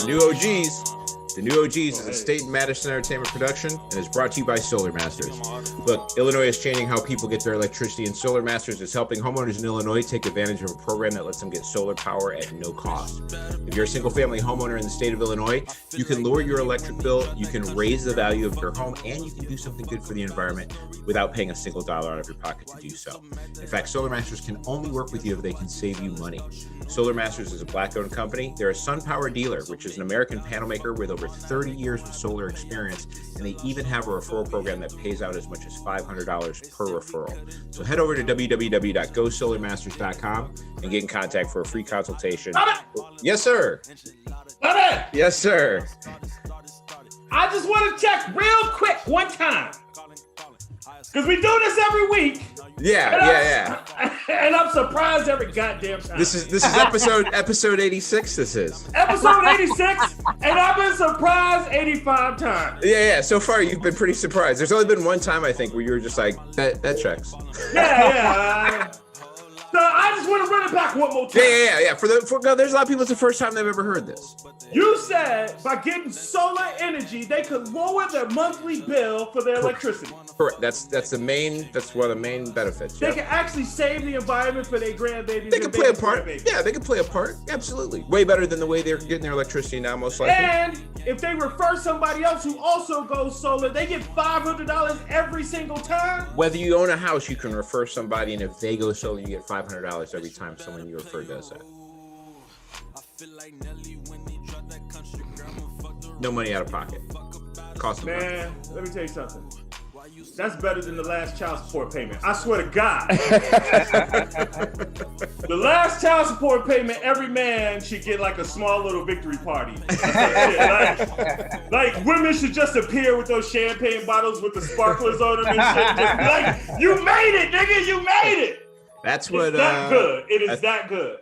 New OGs. The New OGs is a State and Madison Entertainment production and is brought to you by Solar Masters. Look, Illinois is changing how people get their electricity, and Solar Masters is helping homeowners in Illinois take advantage of a program that lets them get solar power at no cost. If you're a single-family homeowner in the state of Illinois, you can lower your electric bill, you can raise the value of your home, and you can do something good for the environment without paying a single dollar out of your pocket to do so. In fact, Solar Masters can only work with you if they can save you money. Solar Masters is a Black-owned company. They're a SunPower dealer, which is an American panel maker with over 30 years of solar experience, and they even have a referral program that pays out as much as $500 per referral. So head over to www.gosolarmasters.com and get in contact for a free consultation. Yes, sir. Yes, sir. I just want to check real quick one time, because we do this every week. Yeah. And I'm surprised every goddamn time. This is episode 86. This is episode 86, and I've been surprised 85 times. Yeah. So far, you've been pretty surprised. There's only been one time, I think, where you were just like, that checks. Yeah. So I just want to run it back one more time. Yeah. No, there's a lot of people. It's the first time they've ever heard this. You said by getting solar energy, they could lower their monthly bill for their electricity. Correct. That's one of the main benefits. They can actually save the environment for their grandbabies. They can play a part. Yeah, they can play a part. Absolutely. Way better than the way they're getting their electricity now, most likely. And if they refer somebody else who also goes solar, they get $500 every single time. Whether you own a house, you can refer somebody, and if they go solar, you get $500 every time someone you refer does that. No money out of pocket. Cost Man, let me tell you something. That's better than the last child support payment. I swear to God. The last child support payment, every man should get like a small little victory party. like women should just appear with those champagne bottles with the sparklers on them and shit. Just be like, you made it, nigga, you made it. That's what. It's that good. It is that good.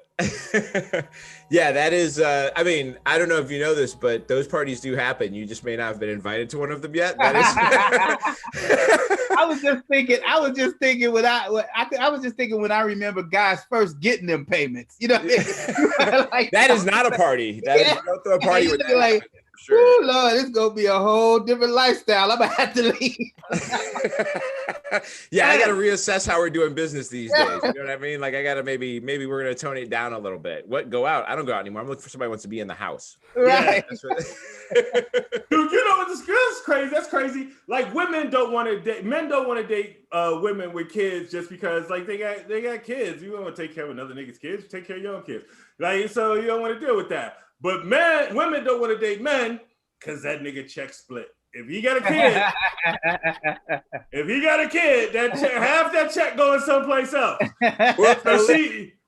Yeah, that is. I mean, I don't know if you know this, but those parties do happen. You just may not have been invited to one of them yet. That is. I was just thinking when I remember guys first getting them payments. You know, like, that is not a party. That is, don't throw a party with that. Like, sure. Oh Lord, it's gonna be a whole different lifestyle. I'm gonna have to leave. Yeah, I gotta reassess how we're doing business these days. You know what I mean? Like, I gotta maybe we're gonna tone it down a little bit. What, go out? I don't go out anymore. I'm looking for somebody who wants to be in the house. Right. Yeah, dude, you know what? This is crazy. That's crazy. Like, women don't want to date. Men don't want to date women with kids just because, like, they got kids. You don't want to take care of another nigga's kids. You take care of your own kids. Like, so you don't want to deal with that. But women don't want to date men because that nigga check split. If he got a kid, half that check going someplace else. So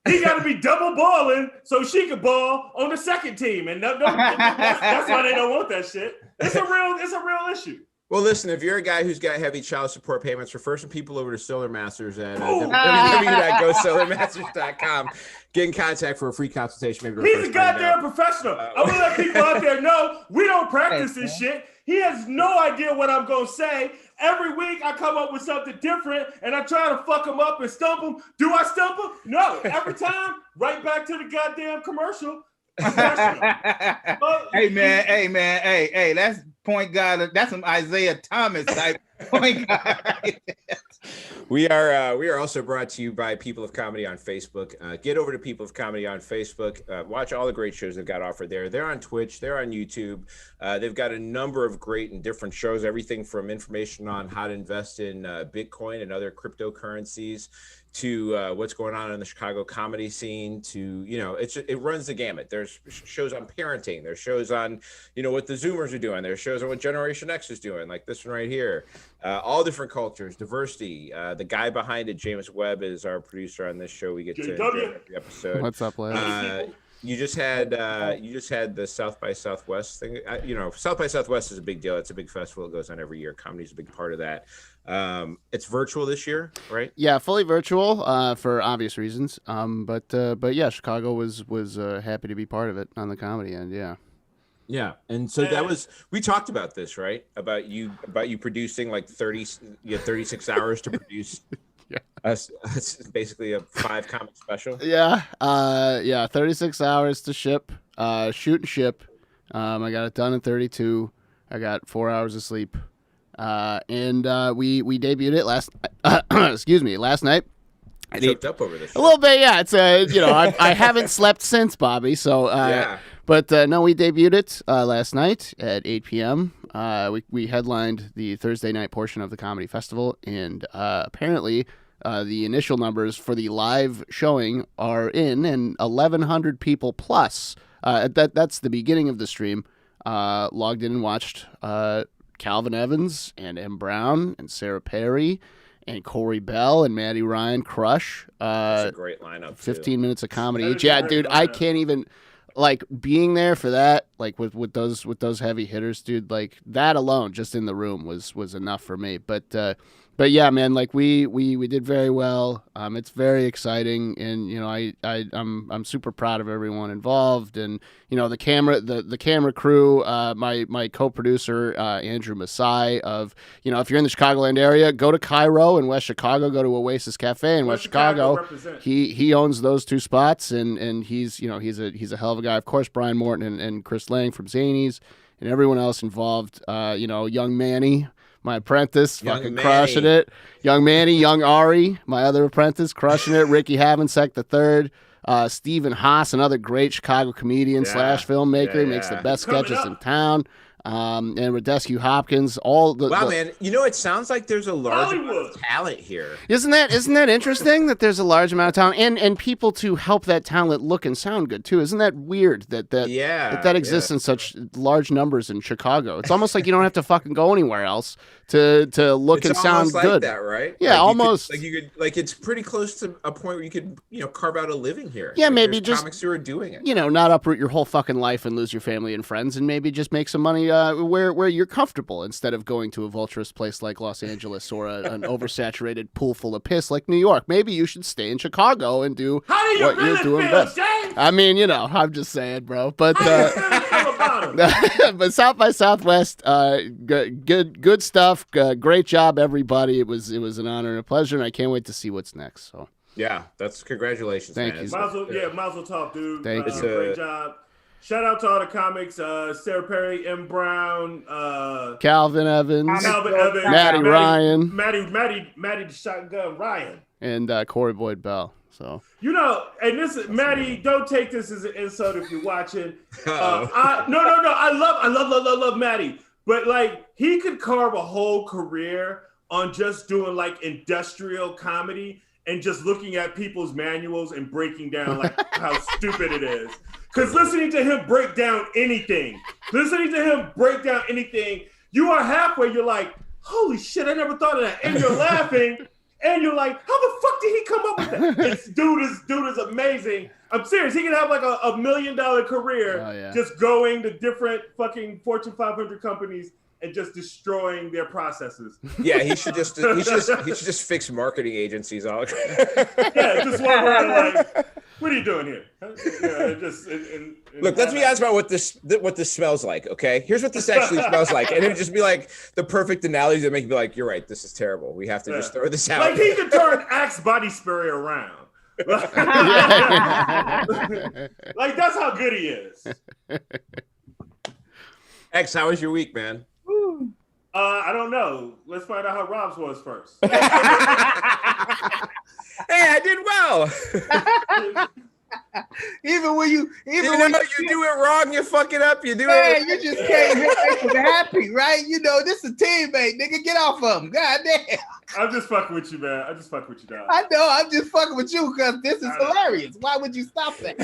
he got to be double balling so she could ball on the second team, and that's why they don't want that shit. It's a real issue. Well, listen, if you're a guy who's got heavy child support payments, refer some people over to Solar Masters at www.gosolarmasters.com. Get in contact for a free consultation. Maybe he's a goddamn professional. I want to let people out there know we don't practice this shit. He has no idea what I'm going to say. Every week I come up with something different and I try to fuck him up and stump him. Do I stump him? No. Every time, right back to the goddamn commercial. Hey, that's point guard. That's some Isaiah Thomas type point guard. We are also brought to you by People of Comedy on Facebook. Get over to People of Comedy on Facebook. Watch all the great shows they've got offered there. They're on Twitch. They're on YouTube. They've got a number of great and different shows, everything from information on how to invest in Bitcoin and other cryptocurrencies to what's going on in the Chicago comedy scene to, it runs the gamut. There's shows on parenting. There's shows on, what the Zoomers are doing. There's shows on what Generation X is doing, like this one right here. All different cultures, diversity. The guy behind it, James Webb, is our producer on this show. We get to enjoy every episode. What's up, Les? You just had the South by Southwest thing. South by Southwest is a big deal. It's a big festival. It goes on every year. Comedy is a big part of that. It's virtual this year, right? Yeah, fully virtual for obvious reasons. But yeah, Chicago was happy to be part of it on the comedy end. Yeah. Yeah, and so we talked about this, right? About you producing like 36 hours to produce. Yeah, it's basically a 5 comic special. Yeah, 36 hours to ship, shoot and ship, I got it done in 32. I got 4 hours of sleep. And we debuted it last last night. I choked up over this. A little bit, yeah. It's I haven't slept since, Bobby. So yeah. But no, we debuted it last night at 8 p.m. We headlined the Thursday night portion of the comedy festival, and apparently the initial numbers for the live showing are in, and 1,100 people plus. That's the beginning of the stream. Logged in and watched Calvin Evans and M. Brown and Sarah Perry and Corey Bell and Maddie Ryan crush. That's a great lineup. 15 minutes of comedy That each. is a Yeah, great dude, lineup. I can't even being there for that. Like with those heavy hitters, dude. Like that alone, just in the room, was enough for me. But yeah, man, like we did very well. It's very exciting, and I'm super proud of everyone involved, and the camera crew, my co-producer Andrew Masai of if you're in the Chicagoland area, go to Cairo in West Chicago, go to Oasis Cafe in West Chicago. Represent. He owns those two spots, and he's a hell of a guy. Of course, Brian Morton and Chris Lang from Zanies, and everyone else involved. Young Manny, my apprentice, Young fucking Manny. crushing it. Young Manny, young Ari, my other apprentice, crushing it. Ricky Havensek the third. Stephen Haas, another great Chicago comedian / filmmaker, Yeah, makes the yeah. best Coming sketches up. in town. And Radescu Hopkins, all the Wow, man. It sounds like there's a large amount Hollywood. of talent here. Isn't that interesting that there's a large amount of talent and people to help that talent look and sound good too? Isn't that weird that exists in such large numbers in Chicago? It's almost like you don't have to fucking go anywhere else to look and sound almost like good. that, right? Yeah, almost. You could it's pretty close to a point where you could carve out a living here. Yeah, Like, maybe there's just- comics who are doing it. Not uproot your whole fucking life and lose your family and friends, and maybe just make some money where you're comfortable instead of going to a vulturous place like Los Angeles or an oversaturated pool full of piss like New York. Maybe you should stay in Chicago and do How do you what really you're doing feel, best. James? I mean, I'm just saying, bro. But How do you really feel about him? but South by Southwest, good stuff. Great job, everybody. It was an honor and a pleasure, and I can't wait to see what's next. So Yeah, that's congratulations, Thank man. you. Mazel tov, dude. Thank you. Great job. Shout out to all the comics, Sarah Perry, M. Brown, Calvin Evans, Calvin Evans, Maddie Ryan, Maddie the Shotgun Ryan. and Corey Boyd Bell. So And this is Maddie. Don't take this as an insult if you're watching. Uh-oh. I love Maddie, but like he could carve a whole career on just doing like industrial comedy and just looking at people's manuals and breaking down like how stupid it is. Because listening to him break down anything, you are halfway. You're like, holy shit, I never thought of that, and you're laughing. And you're like, how the fuck did he come up with that? Dude is amazing. I'm serious. He can have like a $1 million career just going to different fucking Fortune 500 companies and just destroying their processes. Yeah, he should just fix marketing agencies all. Yeah, just walk around like, what are you doing here? Look, let's be honest about what this smells like, okay? Here's what this actually smells like. And it would just be like the perfect analogy that make you be like, you're right, this is terrible. We have to just throw this out. Like he could turn Axe body spray around. Like that's how good he is. X, how was your week, man? I don't know. Let's find out how Rob's was first. Hey, I did well. Even when you You do it wrong, you fuck it up. You do man, it. you just can't make him happy, right? This is a teammate, nigga. Get off of him. God damn. I'm just fucking with you, man. I just fucking with you, dog. I know. I'm just fucking with you because this is hilarious. Why would you stop that?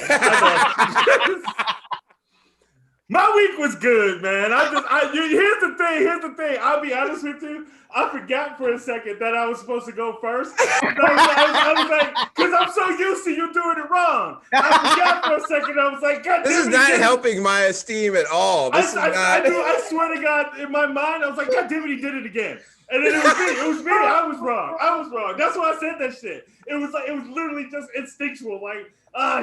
My week was good, man. Here's the thing. I'll be honest with you. I forgot for a second that I was supposed to go first. I was like, because I'm so used to you doing it wrong. I forgot for a second. I was like, God This damn is not helping my esteem at all. This is not. I swear to God, in my mind, I was like, God damn it, he did it again. And then it was me. I was wrong. That's why I said that shit. It was literally just instinctual. Like,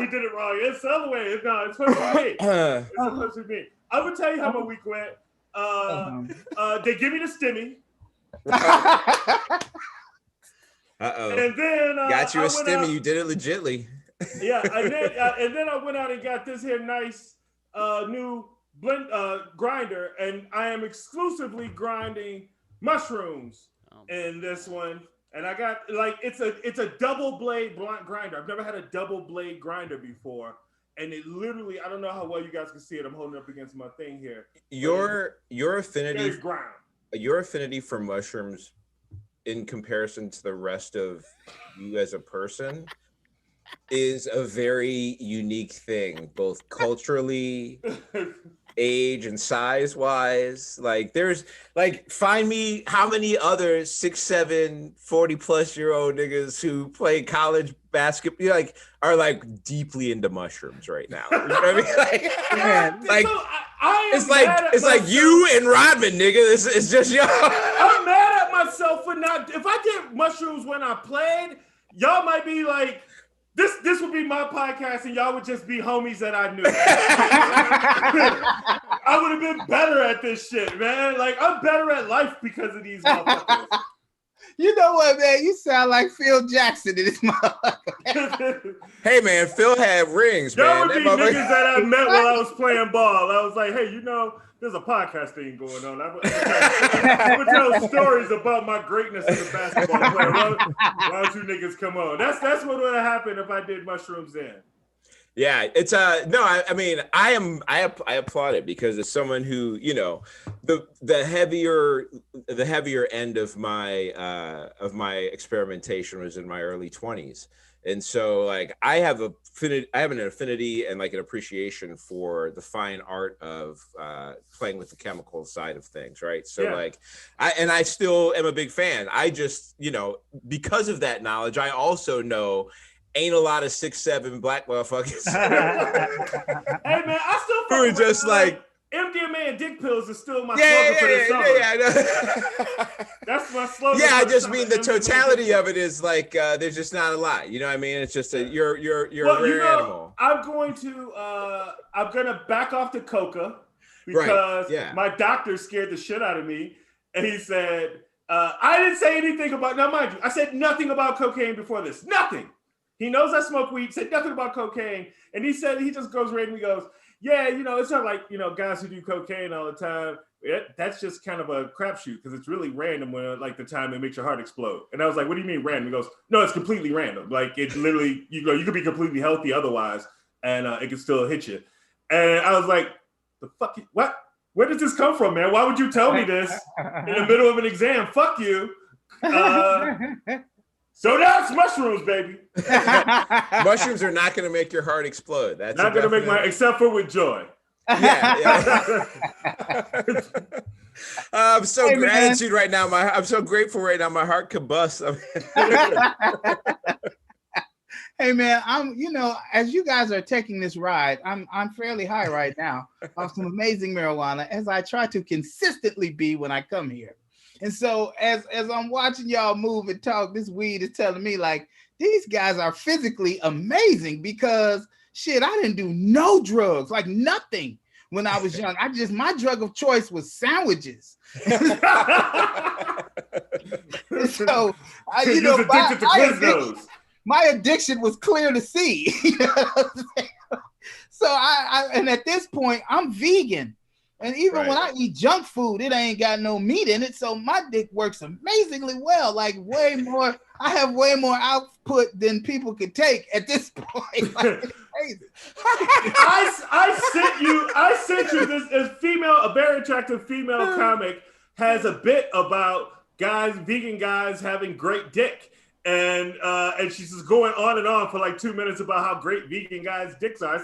he did it wrong. It's the other way. No, it's supposed to be me. It's supposed to be me. I will tell you how my week went. They give me the stimmy. Uh-oh. And then Got you I a went stimmy. out- You did it legitly. Yeah, and then I went out and got this here nice new grinder, and I am exclusively grinding mushrooms in this one. And I got like it's a double blade blunt grinder. I've never had a double blade grinder before, and it literally, I don't know how well you guys can see it. I'm holding it up against my thing here. Your affinity ground. Your affinity for mushrooms in comparison to the rest of you as a person is a very unique thing, both culturally, age and size wise. Like there's like, find me how many other 6'7", 40+ niggas who play college basketball like are like deeply into mushrooms right now. You know what I mean? Like, So it's like you and Rodman, nigga. It's just y'all. I'm mad at myself for not. If I did mushrooms when I played, y'all might be like, this would be my podcast, and y'all would just be homies that I knew. I would have been better at this shit, man. Like, I'm better at life because of these motherfuckers. You know what, man? You sound like Phil Jackson in this motherfucker. Hey, man, Phil had rings, man. Y'all would be niggas that I met while I was playing ball. I was like, hey, you know, there's a podcast thing going on. I'm gonna tell stories about my greatness as a basketball player. Why don't you niggas come on? That's what would have happened if I did mushrooms then. Yeah, it's no, I mean, I applaud it because as someone who, you know, the heavier end of my experimentation was in my early 20s. And so like I have an affinity and like an appreciation for the fine art of playing with the chemical side of things, right? So like I still am a big fan. I just, you know, because of that knowledge, I also know ain't a lot of 6'7" black motherfuckers. Hey man, I still who are just like MDMA and dick pills is still my slogan for the summer. I know. That's my slogan. Yeah, I just mean the totality of it is like there's just not a lot. You know what I mean? It's just you're a rare animal. I'm gonna back off the coca because my doctor scared the shit out of me, and he said I didn't say anything about. Now, mind you, I said nothing about cocaine before this. Nothing. He knows I smoke weed. Said nothing about cocaine, and he said he just goes right and he goes, yeah, you know, it's not like, you know, guys who do cocaine all the time. That's just kind of a crapshoot because it's really random when like the time it makes your heart explode. And I was like, what do you mean random? He goes, no, it's completely random. Like it literally, you could be completely healthy otherwise, and it can still hit you. And I was like, the fuck, what? Where does this come from, man? Why would you tell me this in the middle of an exam? Fuck you. So that's mushrooms, baby. Mushrooms are not going to make your heart explode. That's not going to make except for with joy. Yeah. I'm so gratitude right now. I'm so grateful right now. My heart combusts. Hey man, you know, as you guys are taking this ride, I'm fairly high right now on some amazing marijuana, as I try to consistently be when I come here. And so as I'm watching y'all move and talk, this weed is telling me like these guys are physically amazing because shit, I didn't do no drugs, like nothing when I was young. My drug of choice was sandwiches. So you know, my addiction was clear to see. You know what I'm saying? So and at this point I'm vegan. And even when I eat junk food, it ain't got no meat in it. So my dick works amazingly well, like way more. I have way more output than people could take at this point. Like, it's crazy. I sent you this a very attractive female comic has a bit about vegan guys having great dick. And she's just going on and on for like 2 minutes about how great vegan guys' dicks are.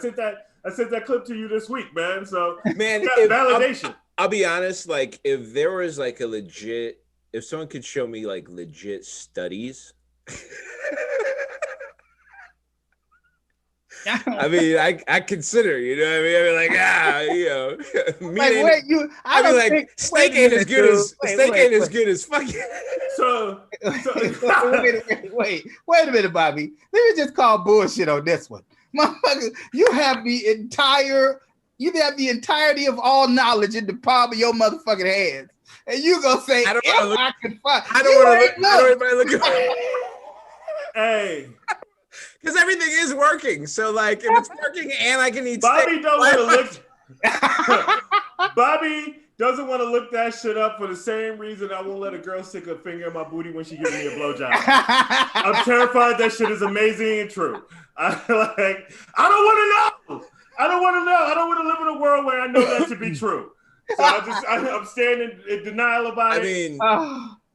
I sent that clip to you this week, man. So man, validation. I'll be honest, like if there was like if someone could show me like legit studies. I mean, I consider, you know what I mean? I mean, like, you know, steak ain't as good as fucking. So wait a minute, Bobby. Let me just call bullshit on this one. Motherfucker, you have the entirety of all knowledge in the palm of your motherfucking hands. And you gonna say, I don't want to look at Hey. Because everything is working. So like if it's working and I can eat Bobby steak, don't want to look. Bobby doesn't want to look that shit up for the same reason I won't let a girl stick a finger in my booty when she gives me a blowjob. I'm terrified that shit is amazing and true. I don't want to know. I don't want to know. I don't want to live in a world where I know that to be true. So I'm staying in denial about it. I mean,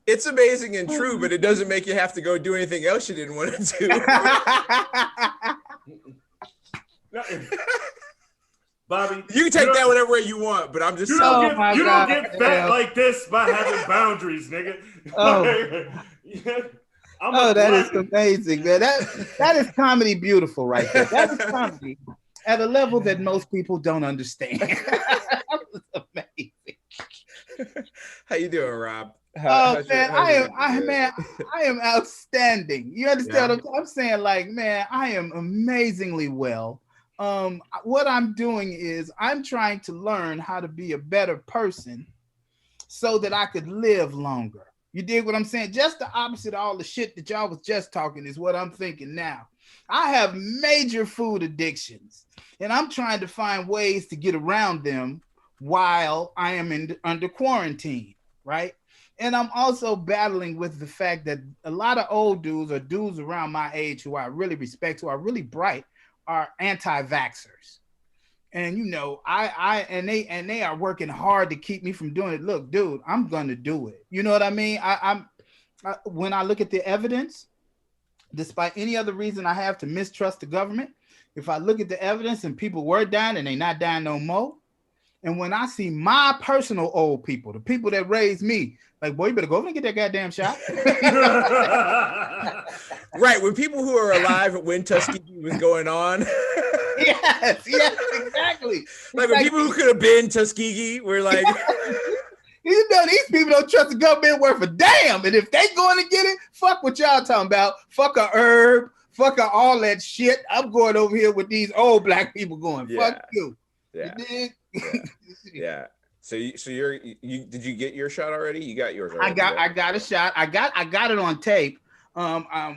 it's amazing and true, but it doesn't make you have to go do anything else you didn't want to do. Bobby, you can take that whatever way you want, but I'm just you don't get fat like this by having boundaries, nigga. That is amazing, man. That is comedy beautiful right there. That is comedy at a level that most people don't understand. That was amazing. How you doing, Rob? I am outstanding. You understand what I'm saying? Like, man, I am amazingly well. What I'm doing is I'm trying to learn how to be a better person so that I could live longer. You dig what I'm saying? Just the opposite of all the shit that y'all was just talking is what I'm thinking now. I have major food addictions, and I'm trying to find ways to get around them while I am under quarantine, right? And I'm also battling with the fact that a lot of old dudes or dudes around my age who I really respect, who are really bright, are anti-vaxxers. And you know, they are working hard to keep me from doing it. Look, dude, I'm gonna do it. You know what I mean? When I look at the evidence, despite any other reason I have to mistrust the government, if I look at the evidence and people were dying and they not dying no more, and when I see my personal old people, the people that raised me, like, boy, you better go over and get that goddamn shot. Right, when people who are alive when Tuskegee was going on. Yes, exactly. Like when people who could have been Tuskegee were like, you know, these people don't trust the government worth a damn. And if they going to get it, fuck what y'all talking about. Fuck a herb, fuck all that shit. I'm going over here with these old black people going, fuck you. Yeah. You Yeah. So did you get your shot already? You got yours already. I got a shot. I got it on tape.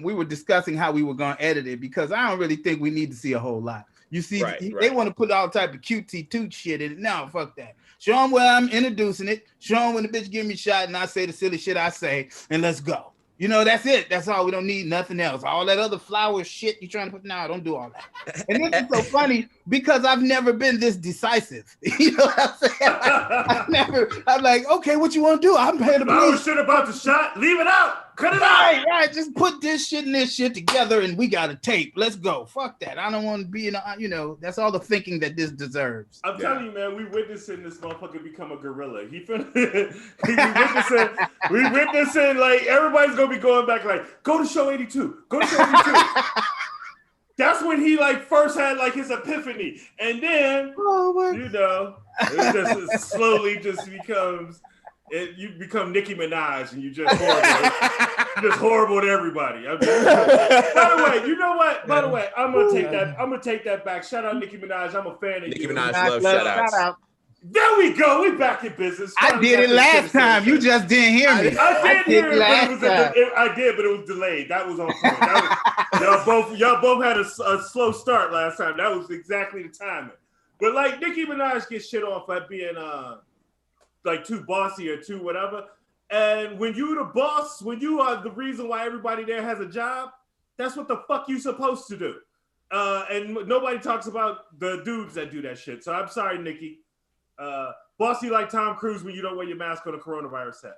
We were discussing how we were going to edit it because I don't really think we need to see a whole lot. You see, they want to put all type of cutesy shit in it. No, fuck that. Show them where I'm introducing it. Show them when the bitch give me a shot and I say the silly shit I say, and let's go. You know, that's it. That's all. We don't need nothing else. All that other flower shit you trying to put now, don't do all that. And this is so funny because I've never been this decisive. You know what I'm saying? I'm like, okay, what you want to do? I'm paying the police. Shit about the shot. Leave it out. Cut it out. Right. Just put this shit and this shit together and we got a tape. Let's go. Fuck that. I don't want to be in a, you know, that's all the thinking that this deserves. I'm telling you, man, we witnessing this motherfucker become a gorilla. We witnessing like everybody's gonna be going back like, go to show 82. Go to show 82. That's when he like first had like his epiphany. And then you know, it just slowly just becomes you become Nicki Minaj and you just horrible. You're just horrible to everybody. By the way, you know what? By the way, I'm gonna take that back. Shout out Nicki Minaj. I'm a fan of Nicki you. Minaj loves shout outs. There we go. We back in business. I did it last time. You just didn't hear me. I did hear it. I did, but it was delayed. That was on point. Y'all both had a slow start last time. That was exactly the timing. But like Nicki Minaj gets shit off at being like too bossy or too whatever. And when you the boss, when you are the reason why everybody there has a job, that's what the fuck you supposed to do. And nobody talks about the dudes that do that shit. So I'm sorry, Nicki. Bossy like Tom Cruise when you don't wear your mask on a coronavirus set.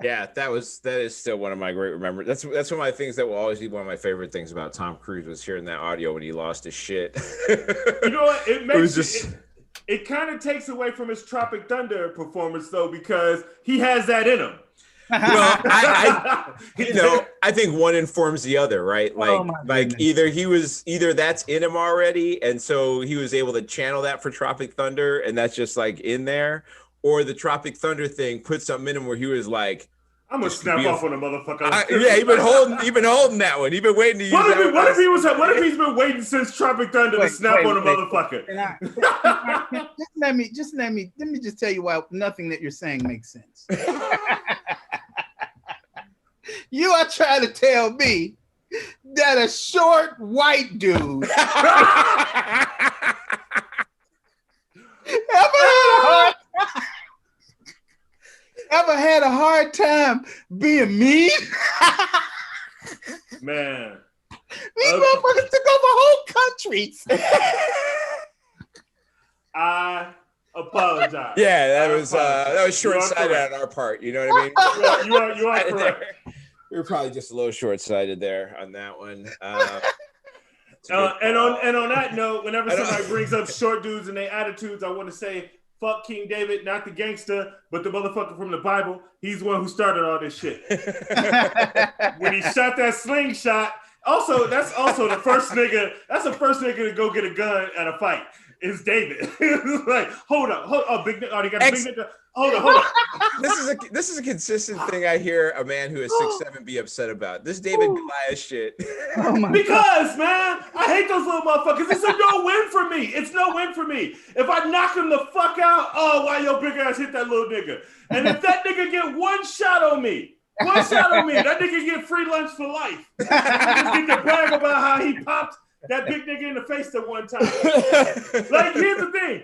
Yeah, that is still one of my great remembers. That's one of my things that will always be one of my favorite things about Tom Cruise was hearing that audio when he lost his shit. You know what? It makes it kind of takes away from his Tropic Thunder performance though, because he has that in him. Well, I think one informs the other, right? Like either that's in him already, and so he was able to channel that for Tropic Thunder, and that's just like in there, or the Tropic Thunder thing put something in him where he was like, I'm gonna snap off on a motherfucker. Yeah, you've been holding that one. You've been waiting to use that. What if he's been waiting since Tropic Thunder to snap on a motherfucker? Let me just tell you why nothing that you're saying makes sense. You are trying to tell me that a short white dude ever had a hard time being mean? Man. These motherfuckers took over whole countries. I apologize. Yeah, that was short-sighted on our part. You know what I mean? You are correct. We were probably just a little short-sighted there on that one. And on that note, whenever somebody brings up short dudes and their attitudes, I want to say, fuck King David, not the gangster, but the motherfucker from the Bible. He's the one who started all this shit. When he shot that slingshot. Also, that's also the first nigga. That's the first nigga to go get a gun at a fight. Is David. Like, hold up. Oh, big nigga. Oh, they got a big nigga. Hold up. This is a consistent thing I hear a man who is 6'7" be upset about. This David Goliath shit. Because, man, I hate those little motherfuckers. It's a no win for me. It's no win for me. If I knock him the fuck out, oh, why your big ass hit that little nigga? And if that nigga get one shot on me, that nigga get free lunch for life. Niggas get to brag about how he popped that big nigga in the face that one time. Like, here's the thing.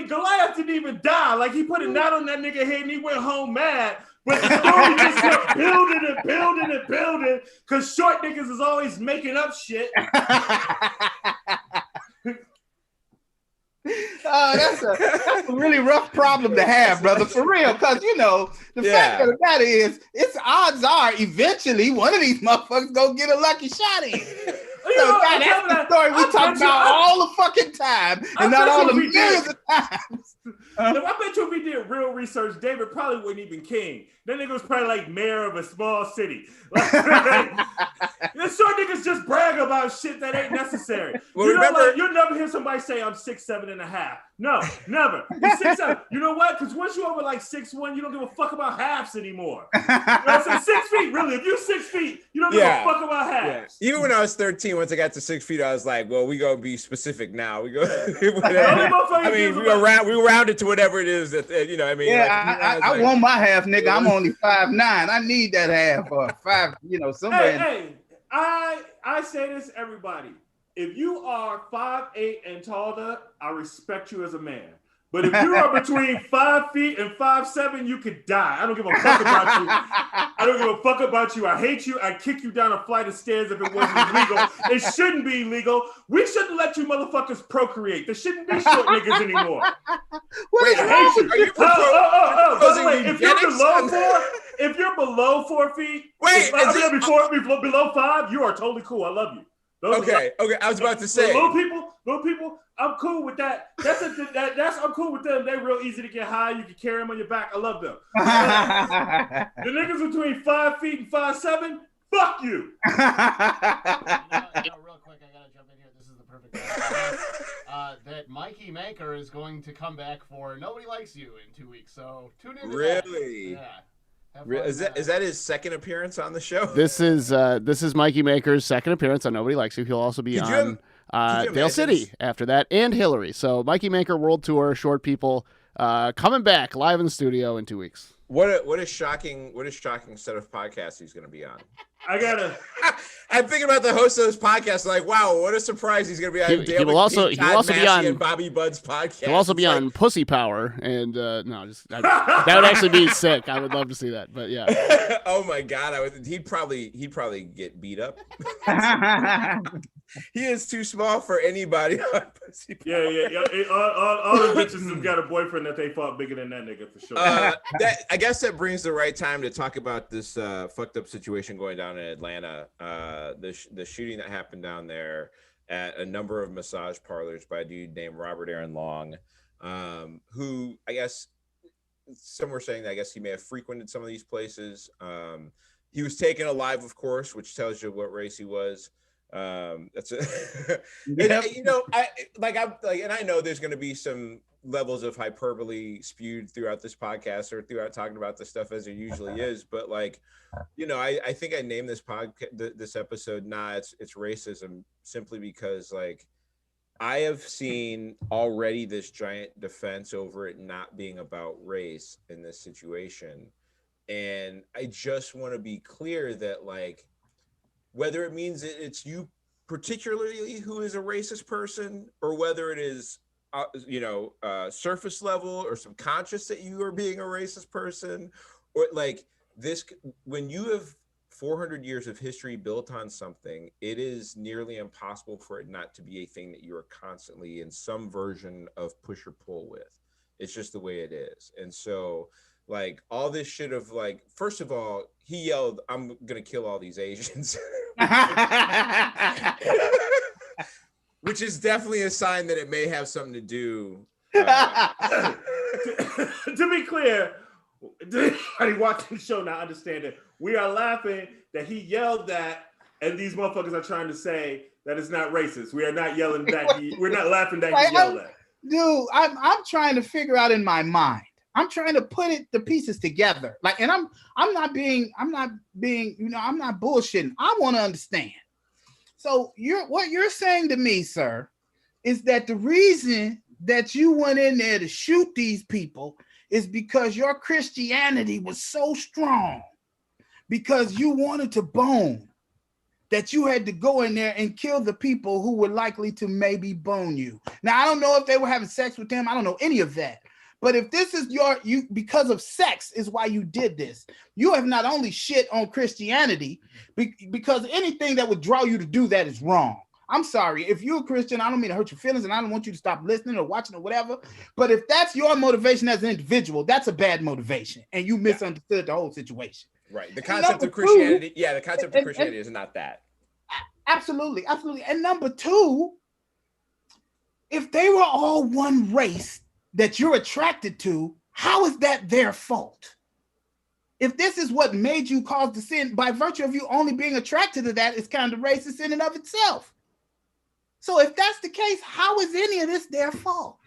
Goliath didn't even die. Like, he put a knot on that nigga head and he went home mad. But the story just kept building because short niggas is always making up shit. That's a really rough problem to have, brother, for real. Because, the fact of the matter is, odds are eventually one of these motherfuckers gonna get a lucky shot in. That's the story we talk about all the fucking time, and not all the millions of times. I bet you if we did real research, David probably wasn't even king. That nigga was probably like mayor of a small city. This short niggas just brag about shit that ain't necessary. Well, you'll never hear somebody say I'm 6'7.5". No, never. You're 6'7". You know what? Because once you're over like 6'1", you don't give a fuck about halves anymore. So 6 feet, really. If you're 6 feet, you don't give a fuck about halves. Yeah. Even when I was 13, once I got to 6 feet, I was like, well, we gonna be specific now. We go. we round it to whatever it is that I want my half, nigga. I'm only 5'9". I need that half or 5. Somewhere. Hey, I say this, everybody. If you are 5'8" and taller, I respect you as a man. But if you are between 5 feet and 5'7", you could die. I don't give a fuck about you. I hate you. I'd kick you down a flight of stairs if it wasn't legal. It shouldn't be legal. We shouldn't let you motherfuckers procreate. There shouldn't be short niggas anymore. Wait, I hate you. By the way, if you're below 4 feet, below 5, you are totally cool. I love you. Okay. I was about to say little people. I'm cool with that. I'm cool with them. They're real easy to get high. You can carry them on your back. I love them. The niggas between 5 feet and 5'7", fuck you. Real quick, I gotta jump in here. This is the perfect time. That Mikey Maker is going to come back for Nobody Likes You in 2 weeks. So tune in. Really? Yeah. Is that his second appearance on the show? This is Mikey Maker's second appearance on Nobody Likes You. He'll also be on Dale City after that, and Hillary. So Mikey Maker World Tour, Short People, coming back live in the studio in 2 weeks. What a shocking set of podcasts he's going to be on. I'm thinking about the host of this podcast. Like, wow, what a surprise he's going to be on. He will also be on and Bobby Bud's podcast. He'll also be on Pussy Power, and that would actually be sick. I would love to see that, but yeah. Oh my God, he'd probably get beat up. He is too small for anybody on Pussy Power. Yeah. All the bitches have got a boyfriend that they fought bigger than that nigga for sure. I guess that brings the right time to talk about this fucked up situation going down in Atlanta. The shooting that happened down there at a number of massage parlors by a dude named Robert Aaron Long, who I guess some were saying that I guess he may have frequented some of these places. He was taken alive, of course, which tells you what race he was. That's it. Yep. And I know there's going to be some levels of hyperbole spewed throughout this podcast or throughout talking about this stuff as it usually is, but I think I named this this episode it's racism simply because I have seen already this giant defense over it not being about race in this situation, and I just want to be clear that whether it means it's you particularly who is a racist person or whether it is surface level or subconscious that you are being a racist person, or like this. When you have 400 years of history built on something, it is nearly impossible for it not to be a thing that you are constantly in some version of push or pull with. It's just the way it is. And so like all this shit of like, first of all, he yelled, "I'm gonna kill all these Asians." Which is definitely a sign that it may have something to do. To be clear, anybody watching the show now understand it. We are laughing that he yelled that, and these motherfuckers are trying to say that it's not racist. We are not yelling that. We're not laughing that he yelled that. Dude, I'm trying to figure out in my mind. I'm trying to put the pieces together. Like, and I'm not being, I'm not bullshitting. I want to understand. So what you're saying to me, sir, is that the reason that you went in there to shoot these people is because your Christianity was so strong, because you wanted to bone, that you had to go in there and kill the people who were likely to maybe bone you. Now, I don't know if they were having sex with them. I don't know any of that. But if this is you because of sex is why you did this, you have not only shit on Christianity, because anything that would draw you to do that is wrong. I'm sorry. If you're a Christian, I don't mean to hurt your feelings, and I don't want you to stop listening or watching or whatever. But if that's your motivation as an individual, that's a bad motivation, and you misunderstood the whole situation. Right. The concept of Christianity, the concept of Christianity is not that. Absolutely, absolutely. And number two, if they were all one race that you're attracted to, how is that their fault? If this is what made you cause the sin, by virtue of you only being attracted to that, it's kind of racist in and of itself. So if that's the case, how is any of this their fault?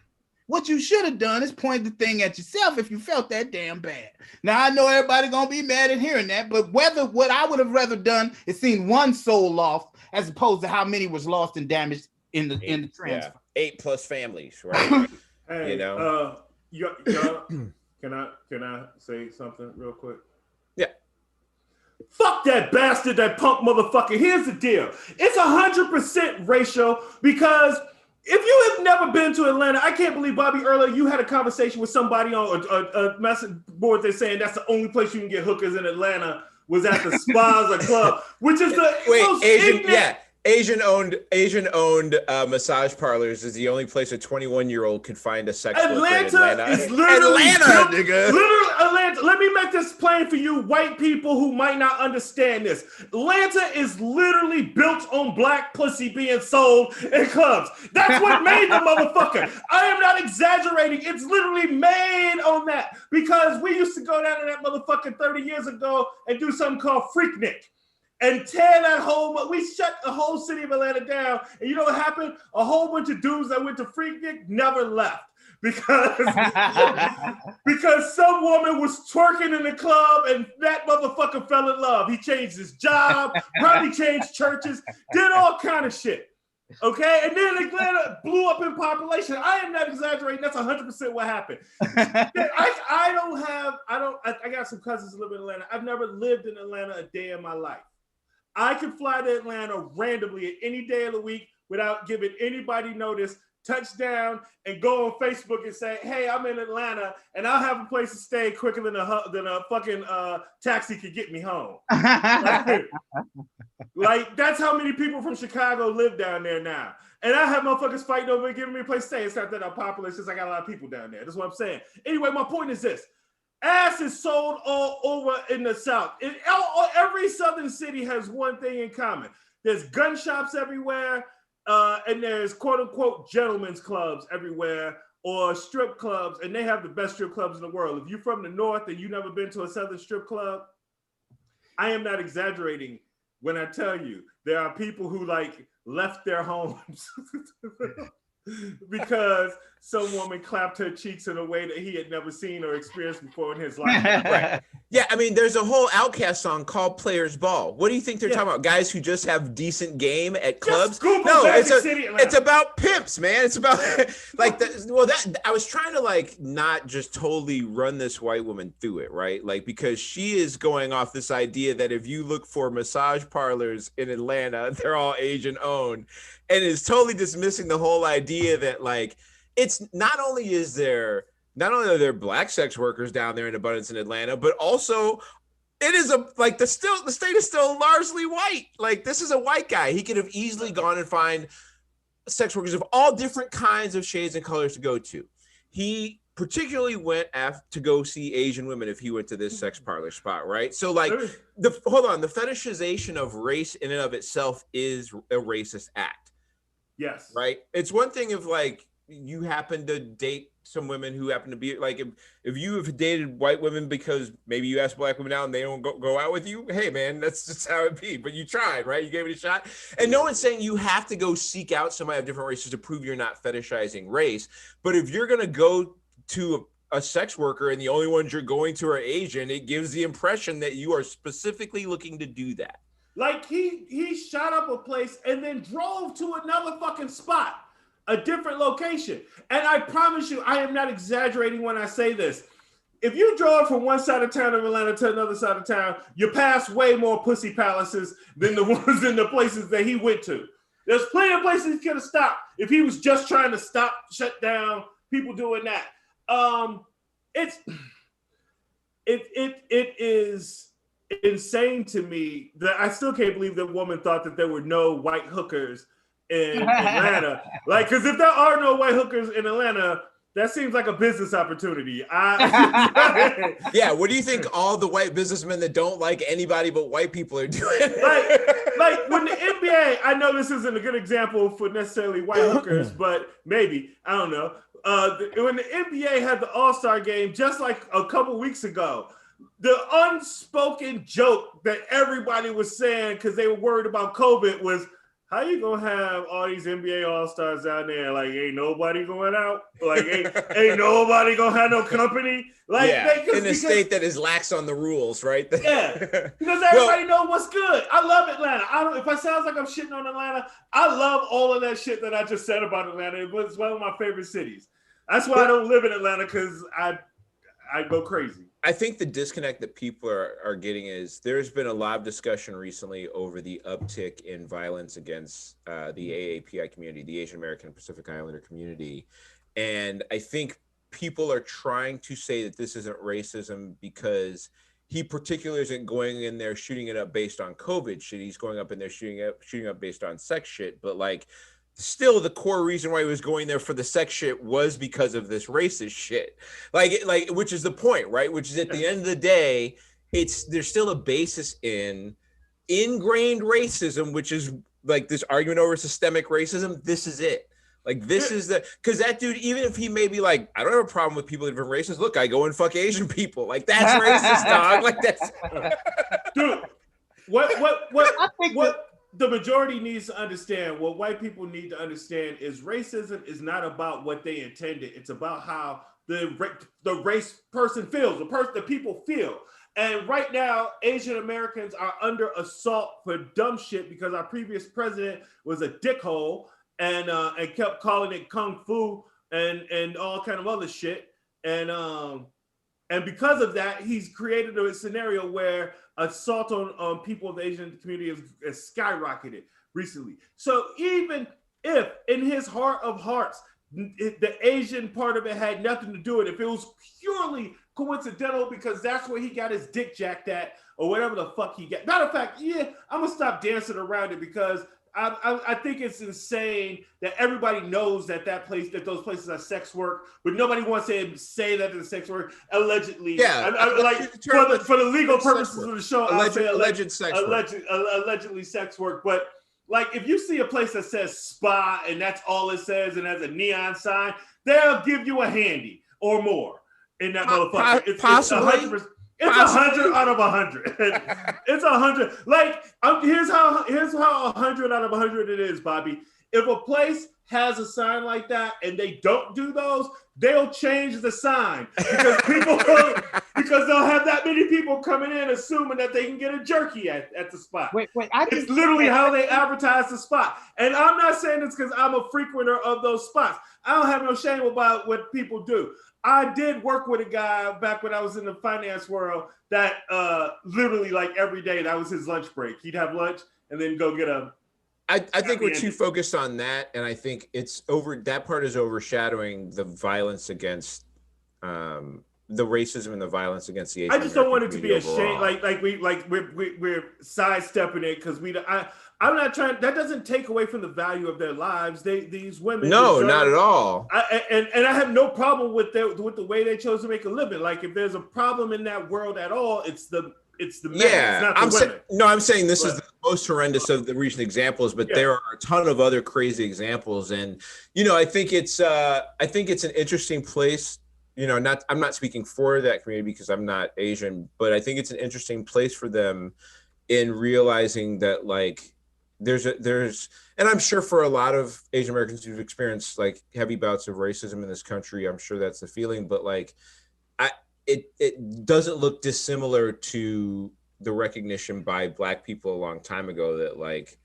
What you should have done is point the thing at yourself if you felt that damn bad. Now, I know everybody gonna be mad at hearing that, but what I would have rather done is seen one soul lost as opposed to how many was lost and damaged in the transfer. Yeah. 8+ families, right? Hey, you know, can I say something real quick? Yeah. Fuck that bastard, that punk motherfucker. Here's the deal. It's 100% racial, because if you have never been to Atlanta, I can't believe, Bobby, earlier you had a conversation with somebody on a message board. They're saying that's the only place you can get hookers in Atlanta was at the spas or club, which is the most ignorant. Asian-owned massage parlors is the only place a 21-year-old could find a sex worker in Atlanta. Is literally nigga. Literally, Atlanta. Let me make this plain for you white people who might not understand this. Atlanta is literally built on black pussy being sold in clubs. That's what made the motherfucker. I am not exaggerating. It's literally made on that, because we used to go down to that motherfucker 30 years ago and do something called Freaknik. And tear that whole, we shut the whole city of Atlanta down. And you know what happened? A whole bunch of dudes that went to Freaknik never left, because some woman was twerking in the club and that motherfucker fell in love. He changed his job, probably changed churches, did all kind of shit. Okay, and then Atlanta blew up in population. I am not exaggerating. That's 100% what happened. I got some cousins who live in Atlanta. I've never lived in Atlanta a day in my life. I could fly to Atlanta randomly at any day of the week without giving anybody notice, touchdown, and go on Facebook and say, "Hey, I'm in Atlanta, and I'll have a place to stay quicker than a fucking taxi could get me home." Like, that's how many people from Chicago live down there now. And I have motherfuckers fighting over giving me a place to stay. It's not that I'm popular, it's just I got a lot of people down there. That's what I'm saying. Anyway, my point is this. Ass is sold all over in the South. Every southern city has one thing in common. There's gun shops everywhere, and there's quote-unquote gentlemen's clubs everywhere, or strip clubs, and they have the best strip clubs in the world. If you're from the North and you've never been to a southern strip club, I am not exaggerating when I tell you there are people who left their homes because some woman clapped her cheeks in a way that he had never seen or experienced before in his life. Right. Yeah, I mean, there's a whole Outkast song called Players Ball. What do you think they're talking about? Guys who just have decent game at clubs? No, it's about pimps, man. It's about I was trying to not just totally run this white woman through it, right? Because she is going off this idea that if you look for massage parlors in Atlanta, they're all Asian owned, and is totally dismissing the whole idea that it's not only are there black sex workers down there in abundance in Atlanta, but also it is the state is still largely white. Like, this is a white guy. He could have easily gone and find sex workers of all different kinds of shades and colors to go to. He particularly went to go see Asian women if he went to this sex parlor spot, right? So like the fetishization of race in and of itself is a racist act. Yes. Right? It's one thing if like you happen to date some women who happen to be like, if you have dated white women because maybe you ask black women out and they don't go out with you, hey man, that's just how it be. But you tried, right? You gave it a shot. And no one's saying you have to go seek out somebody of different races to prove you're not fetishizing race. But if you're gonna go to a sex worker and the only ones you're going to are Asian, it gives the impression that you are specifically looking to do that. Like he shot up a place and then drove to another fucking spot, a different location. And I promise you, I am not exaggerating when I say this. If you drove from one side of town of Atlanta to another side of town, you pass way more pussy palaces than the ones in the places that he went to. There's plenty of places he could have stopped if he was just trying to shut down people doing that. It is insane to me that I still can't believe that woman thought that there were no white hookers in Atlanta. Like, because if there are no white hookers in Atlanta, that seems like a business opportunity. Yeah, what do you think all the white businessmen that don't like anybody but white people are doing? like when the NBA, I know this isn't a good example for necessarily white hookers, but maybe, I don't know. When the NBA had the All-Star game just like a couple weeks ago, the unspoken joke that everybody was saying because they were worried about COVID was, how you gonna have all these NBA All-Stars out there? Like, ain't nobody going out? Like, ain't nobody gonna have no company? Like, yeah, in a state that is lax on the rules, right? Yeah, because everybody knows what's good. I love Atlanta. If I sound like I'm shitting on Atlanta, I love all of that shit that I just said about Atlanta. It was one of my favorite cities. That's why I don't live in Atlanta, because I go crazy. I think the disconnect that people are getting is there's been a lot of discussion recently over the uptick in violence against the AAPI community, the Asian American and Pacific Islander community. And I think people are trying to say that this isn't racism because he particularly isn't going in there shooting it up based on COVID shit. He's going up in there shooting up based on sex shit. But like, still the core reason why he was going there for the sex shit was because of this racist shit. Like, which is the point, right? Which is at the end of the day, there's still a basis in ingrained racism, which is like this argument over systemic racism. This is it. Like, this is because that dude, even if he may be like, I don't have a problem with people of different races. Look, I go and fuck Asian people. Like, that's racist, dog. Like, that's dude. What the majority needs to understand, what white people need to understand, is racism is not about what they intended. It's about how the race person feels, the people feel. And right now, Asian Americans are under assault for dumb shit because our previous president was a dickhole and kept calling it kung fu and all kind of other shit. And because of that, he's created a scenario where assault on people of the Asian community has skyrocketed recently. So even if in his heart of hearts, the Asian part of it had nothing to do with it, if it was purely coincidental because that's where he got his dick jacked at or whatever the fuck he got. Matter of fact, yeah, I'm gonna stop dancing around it because I think it's insane that everybody knows that those places are sex work, but nobody wants to say that it's sex work. Allegedly, yeah. For the legal purposes of the show, I'll say alleged sex work. Allegedly sex work. But like, if you see a place that says spa and that's all it says and has a neon sign, they'll give you a handy or more in that motherfucker. It's 100%. It's 100 out of 100. It's 100. Like, here's how 100 out of 100 it is, Bobby. If a place has a sign like that and they don't do those, they'll change the sign because they'll have that many people coming in assuming that they can get a jerky at the spot. Wait, it's literally how they advertise the spot. And I'm not saying this because I'm a frequenter of those spots. I don't have no shame about what people do. I did work with a guy back when I was in the finance world that literally like every day, that was his lunch break. He'd have lunch and then go get a I think we're too focused on that, and I think that part is overshadowing the violence against the racism and the violence against the Asian I just don't want it to be a overall. shame. We're sidestepping it because I'm not trying. That doesn't take away from the value of their lives. These women. No, not at all. And I have no problem with the way they chose to make a living. Like if there's a problem in that world at all, it's the men. Yeah, it's not the women. I'm saying this is the most horrendous of the recent examples, but there are a ton of other crazy examples, and I think it's an interesting place. I'm not speaking for that community because I'm not Asian, but I think it's an interesting place for them in realizing that like there's and I'm sure for a lot of Asian Americans who've experienced like heavy bouts of racism in this country, I'm sure that's the feeling, but like it doesn't look dissimilar to the recognition by Black people a long time ago that like,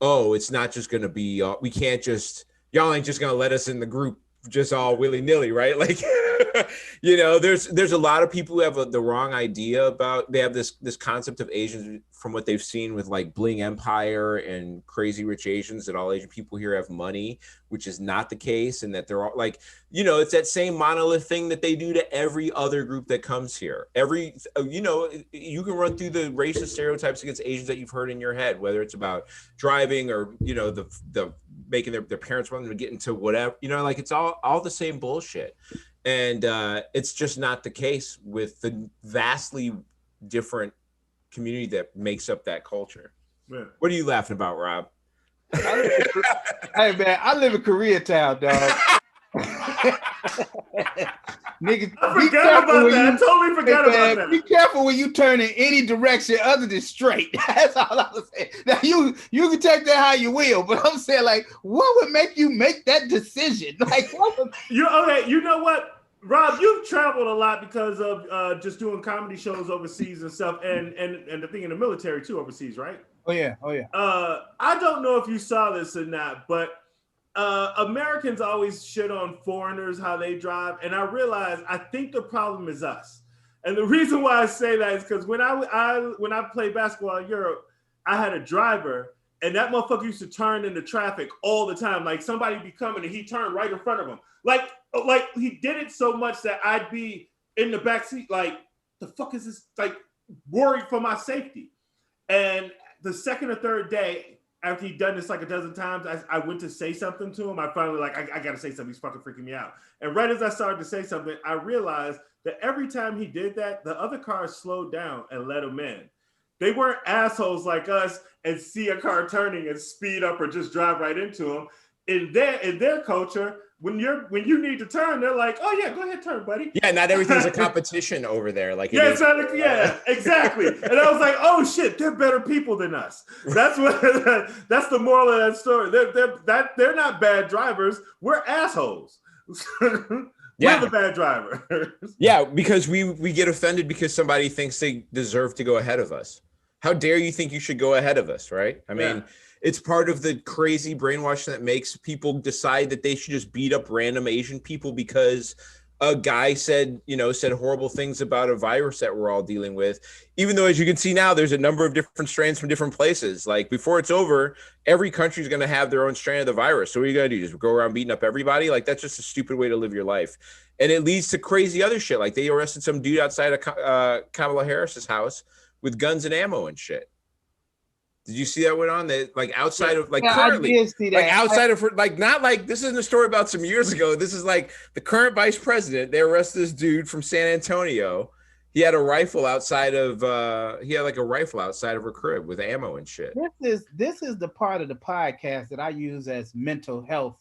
oh, it's not just going to be, y'all ain't just going to let us in the group just all willy-nilly, right? Like, there's a lot of people who have the wrong idea about, they have this concept of Asians from what they've seen with like Bling Empire and Crazy Rich Asians, that all Asian people here have money, which is not the case. And that they're all like, it's that same monolith thing that they do to every other group that comes here. You can run through the racist stereotypes against Asians that you've heard in your head, whether it's about driving or, the making their parents want them to get into whatever, like it's all the same bullshit. And it's just not the case with the vastly different community that makes up that culture. Yeah. What are you laughing about, Rob? Hey man, I live in Koreatown, dog. Nigga, I forgot about that. I totally forgot about that. Be careful when you turn in any direction other than straight. That's all I was saying. Now you can take that how you will, but I'm saying like, what would make you make that decision? Like, you know what? Rob, you've traveled a lot because of just doing comedy shows overseas and stuff, and the thing in the military too overseas, right? Oh yeah. I don't know if you saw this or not, but Americans always shit on foreigners how they drive, and I realize I think the problem is us. And the reason why I say that is because when I played basketball in Europe, I had a driver, and that motherfucker used to turn into traffic all the time. Like somebody be coming and he turned right in front of him. Like he did it so much that I'd be in the back seat, like, the fuck is this? Like, worried for my safety. And the second or third day after he'd done this like a dozen times, I went to say something to him. I finally I got to say something. He's fucking freaking me out. And right as I started to say something, I realized that every time he did that, the other cars slowed down and let him in. They weren't assholes like us and see a car turning and speed up or just drive right into him. In their culture, when you need to turn, they're like, oh yeah, go ahead, turn, buddy. Yeah, not everything's a competition over there. Like exactly. And I was like, oh shit, they're better people than us. That's that's the moral of that story. They're not bad drivers. We're assholes. We're the bad drivers. Yeah, because we get offended because somebody thinks they deserve to go ahead of us. How dare you think you should go ahead of us, right? I mean, it's part of the crazy brainwashing that makes people decide that they should just beat up random Asian people because a guy said horrible things about a virus that we're all dealing with. Even though, as you can see now, there's a number of different strains from different places. Like before it's over, every country is going to have their own strain of the virus. So what are you going to do? Just go around beating up everybody? Like that's just a stupid way to live your life. And it leads to crazy other shit. Like they arrested some dude outside of Kamala Harris's house with guns and ammo and shit. Did you see that went on? That like outside of like currently, like outside of like not like this isn't a story about some years ago. This is like the current vice president. They arrested this dude from San Antonio. He had a rifle outside of her crib with ammo and shit. This is the part of the podcast that I use as mental health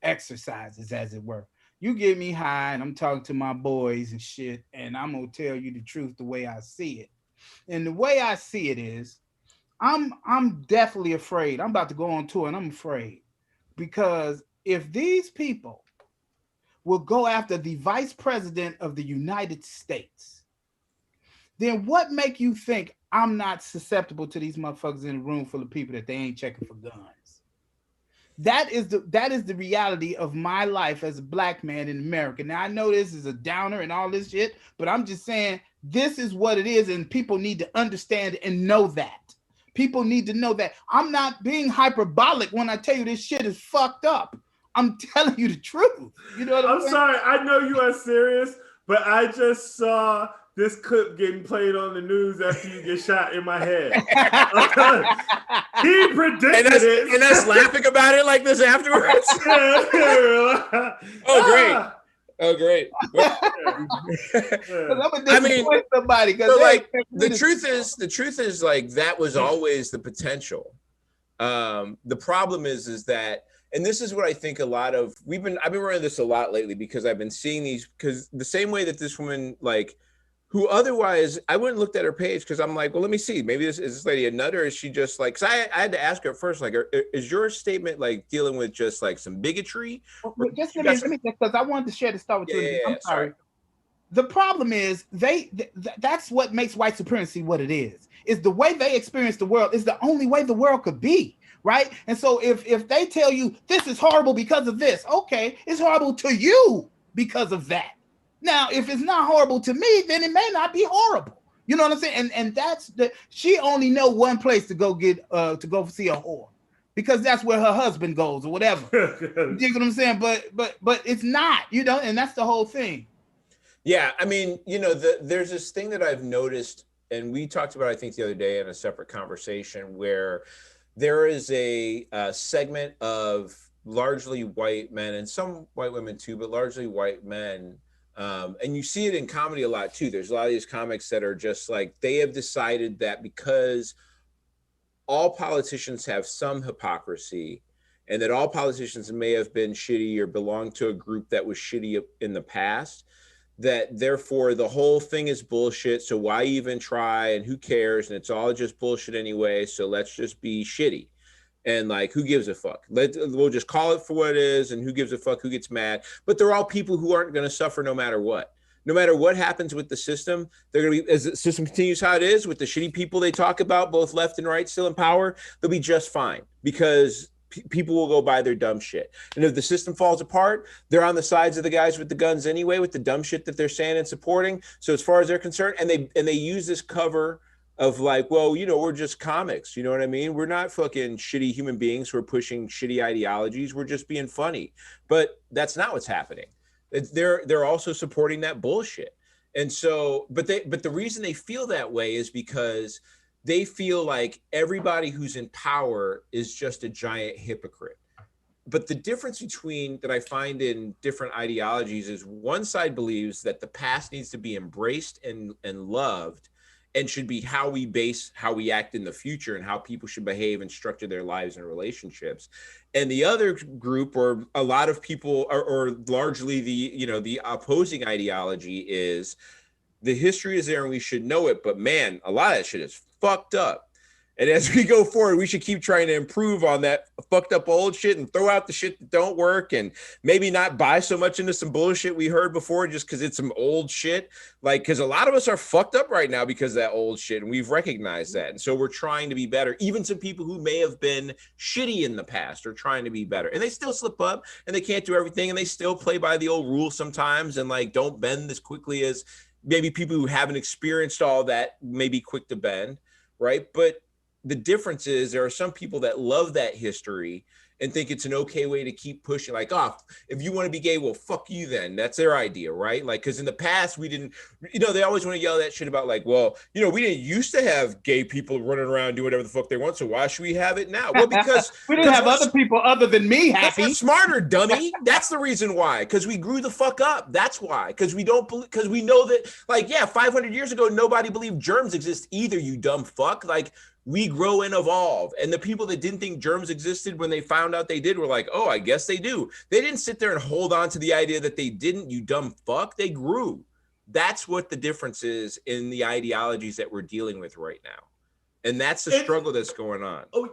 exercises, as it were. You get me high and I'm talking to my boys and shit, and I'm gonna tell you the truth the way I see it. And the way I see it is, I'm definitely afraid. I'm about to go on tour and I'm afraid because if these people will go after the vice president of the United States, then what make you think I'm not susceptible to these motherfuckers in a room full of people that they ain't checking for guns? That is the reality of my life as a black man in America. Now I know this is a downer and all this shit, but I'm just saying this is what it is, and people need to understand and know that. People need to know that I'm not being hyperbolic when I tell you this shit is fucked up. I'm telling you the truth. You know what I'm saying? sorry. I know you are serious, but I just saw this clip getting played on the news after you get shot in my head. He predicted it. And us laughing about it like this afterwards. Oh, great. Oh, great. I mean, somebody, but like the truth is like that was always the potential. The problem is that, and this is what I think a lot of I've been running this a lot lately because I've been seeing these, because the same way that this woman, like, who otherwise I wouldn't looked at her page because I'm like, well, let me see, maybe this lady a nut, or is she just like, because I had to ask her at first, like, is your statement like dealing with just like some bigotry? Well, just let me because I wanted to share the story with you. Yeah, I'm sorry. The problem is that's what makes white supremacy what it is the way they experience the world is the only way the world could be, right? And so if they tell you this is horrible because of this, okay, it's horrible to you because of that. Now, if it's not horrible to me, then it may not be horrible. You know what I'm saying? And that's she only know one place to go get to go see a whore, because that's where her husband goes or whatever. You know what I'm saying? But it's not, you know, and that's the whole thing. Yeah, I mean, you know, there's this thing that I've noticed, and we talked about, I think, the other day in a separate conversation, where there is a segment of largely white men and some white women too, but largely white men. And you see it in comedy a lot too. There's a lot of these comics that are just like, they have decided that because all politicians have some hypocrisy, and that all politicians may have been shitty or belong to a group that was shitty in the past, that therefore the whole thing is bullshit. So why even try, and who cares? And it's all just bullshit anyway. So let's just be shitty. And like, who gives a fuck? We'll just call it for what it is, and who gives a fuck? Who gets mad? But they're all people who aren't going to suffer no matter what. No matter what happens with the system, they're going to be, as the system continues how it is, with the shitty people they talk about, both left and right, still in power, they'll be just fine, because people will go buy their dumb shit. And if the system falls apart, they're on the sides of the guys with the guns anyway, with the dumb shit that they're saying and supporting. So as far as they're concerned, and they use this cover of like, well, you know, we're just comics. You know what I mean? We're not fucking shitty human beings who are pushing shitty ideologies. We're just being funny. But that's not what's happening. They're also supporting that bullshit. And so, but the reason they feel that way is because they feel like everybody who's in power is just a giant hypocrite. But the difference between that I find in different ideologies is one side believes that the past needs to be embraced and loved, and should be how we act in the future, and how people should behave and structure their lives and relationships. And the other group, or a lot of people, or largely the opposing ideology, is the history is there and we should know it, but man, a lot of that shit is fucked up. And as we go forward, we should keep trying to improve on that fucked up old shit and throw out the shit that don't work, and maybe not buy so much into some bullshit we heard before just because it's some old shit. Like, because a lot of us are fucked up right now because of that old shit, and we've recognized that. And so we're trying to be better. Even some people who may have been shitty in the past are trying to be better. And they still slip up, and they can't do everything, and they still play by the old rules sometimes, and like don't bend as quickly as maybe people who haven't experienced all that may be quick to bend, right? But the difference is there are some people that love that history and think it's an okay way to keep pushing, like, oh, if you want to be gay, well, fuck you then. That's their idea, right? Like, because in the past, we didn't, they always want to yell that shit about, like, well, we didn't used to have gay people running around doing whatever the fuck they want, so why should we have it now? Well, because we didn't have other people other than me happy. We're smarter, dummy. That's the reason why, because we grew the fuck up. That's why, because we know that, like, yeah, 500 years ago, nobody believed germs exist either, you dumb fuck. Like, we grow and evolve. And the people that didn't think germs existed when they found out they did were like, oh, I guess they do. They didn't sit there and hold on to the idea that they didn't, you dumb fuck. They grew. That's what the difference is in the ideologies that we're dealing with right now. And that's the struggle that's going on. Oh,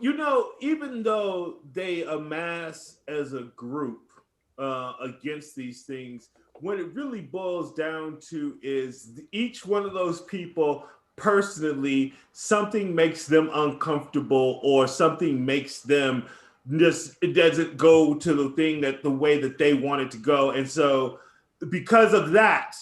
even though they amass as a group against these things, what it really boils down to is each one of those people personally, something makes them uncomfortable, or something makes them it doesn't go to the way that they want it to go. And so because of that,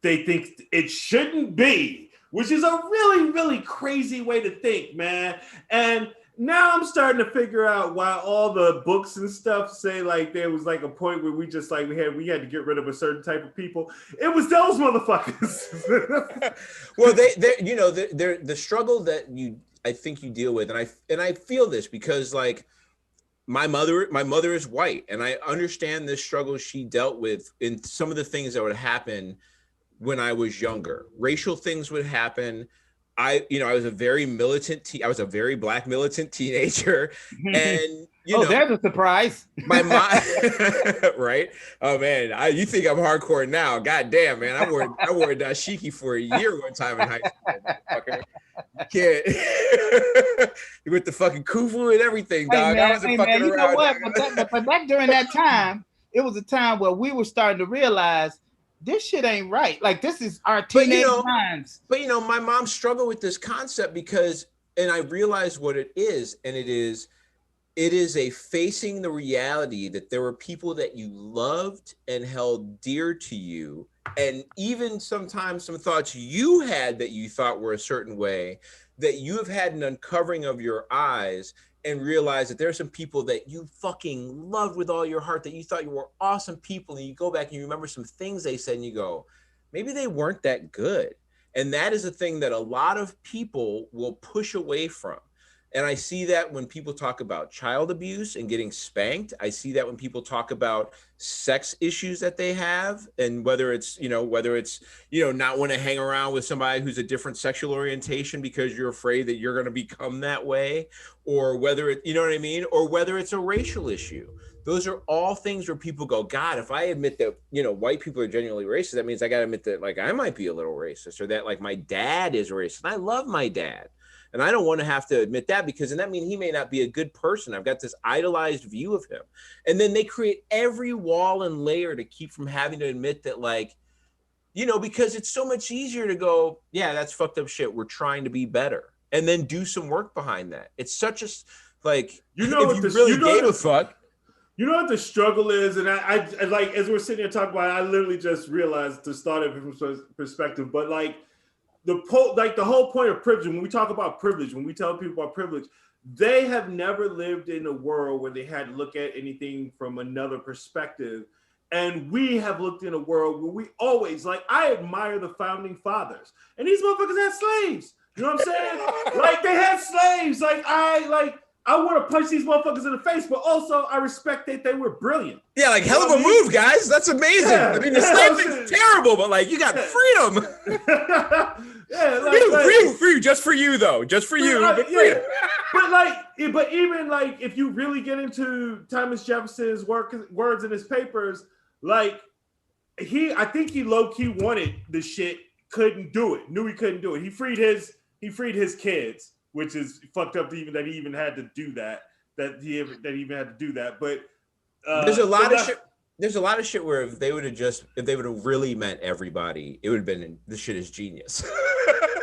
they think it shouldn't be which is a really, really crazy way to think, man. And now I'm starting to figure out why all the books and stuff say like there was like a point where we just like we had to get rid of a certain type of people. It was those motherfuckers. Well, they're the struggle that I think you deal with, and I feel this because like my mother is white, and I understand the struggle she dealt with in some of the things that would happen when I was younger. Racial things would happen. I was a very I was a very black militant teenager, and there's a surprise. My mom, right? Oh man, you think I'm hardcore now? God damn, man, I wore a dashiki for a year one time in high school, motherfucker. Kid, with the fucking kufu and everything, dog. I wasn't fucking around. You know what? But back during that time, it was a time where we were starting to realize this shit ain't right. Like, this is our teenage minds. But my mom struggled with this concept and I realized what it is, and it is a facing the reality that there were people that you loved and held dear to you, and even sometimes some thoughts you had that you thought were a certain way, that you have had an uncovering of your eyes and realize that there are some people that you fucking loved with all your heart, that you thought you were awesome people, and you go back and you remember some things they said and you go, maybe they weren't that good. And that is a thing that a lot of people will push away from. And I see that when people talk about child abuse and getting spanked. I see that when people talk about sex issues that they have, and whether it's not want to hang around with somebody who's a different sexual orientation because you're afraid that you're going to become that way, or whether it, you know what I mean? Or whether it's a racial issue. Those are all things where people go, God, if I admit that, white people are genuinely racist, that means I got to admit that like I might be a little racist, or that like my dad is racist. And I love my dad. And I don't want to have to admit that, because then that means he may not be a good person. I've got this idolized view of him. And then they create every wall and layer to keep from having to admit that, like, because it's so much easier to go, yeah, that's fucked up shit. We're trying to be better. And then do some work behind that. It's such a, like, if you really gave a fuck. You know what the struggle is? And I like, as we're sitting here talking about it, I literally just realized to start it from perspective, but like, the whole point of privilege, when we talk about privilege, when we tell people about privilege, they have never lived in a world where they had to look at anything from another perspective. And we have looked in a world where we always, like, I admire the founding fathers. And these motherfuckers had slaves. You know what I'm saying? Like, they had slaves. I want to punch these motherfuckers in the face, but also I respect that they were brilliant. Yeah, like, hell of a move, guys. That's amazing. Yeah, I mean, the slave thing's terrible, but like, you got freedom. Yeah, free, just for you though, just for you. But freedom. But even like, if you really get into Thomas Jefferson's words in his papers, like I think he low key wanted the shit, couldn't do it, knew he couldn't do it. He freed his kids. Which is fucked up that he even had to do that. But there's a lot of shit. There's a lot of shit where if they would have really met everybody, it would have been, this shit is genius.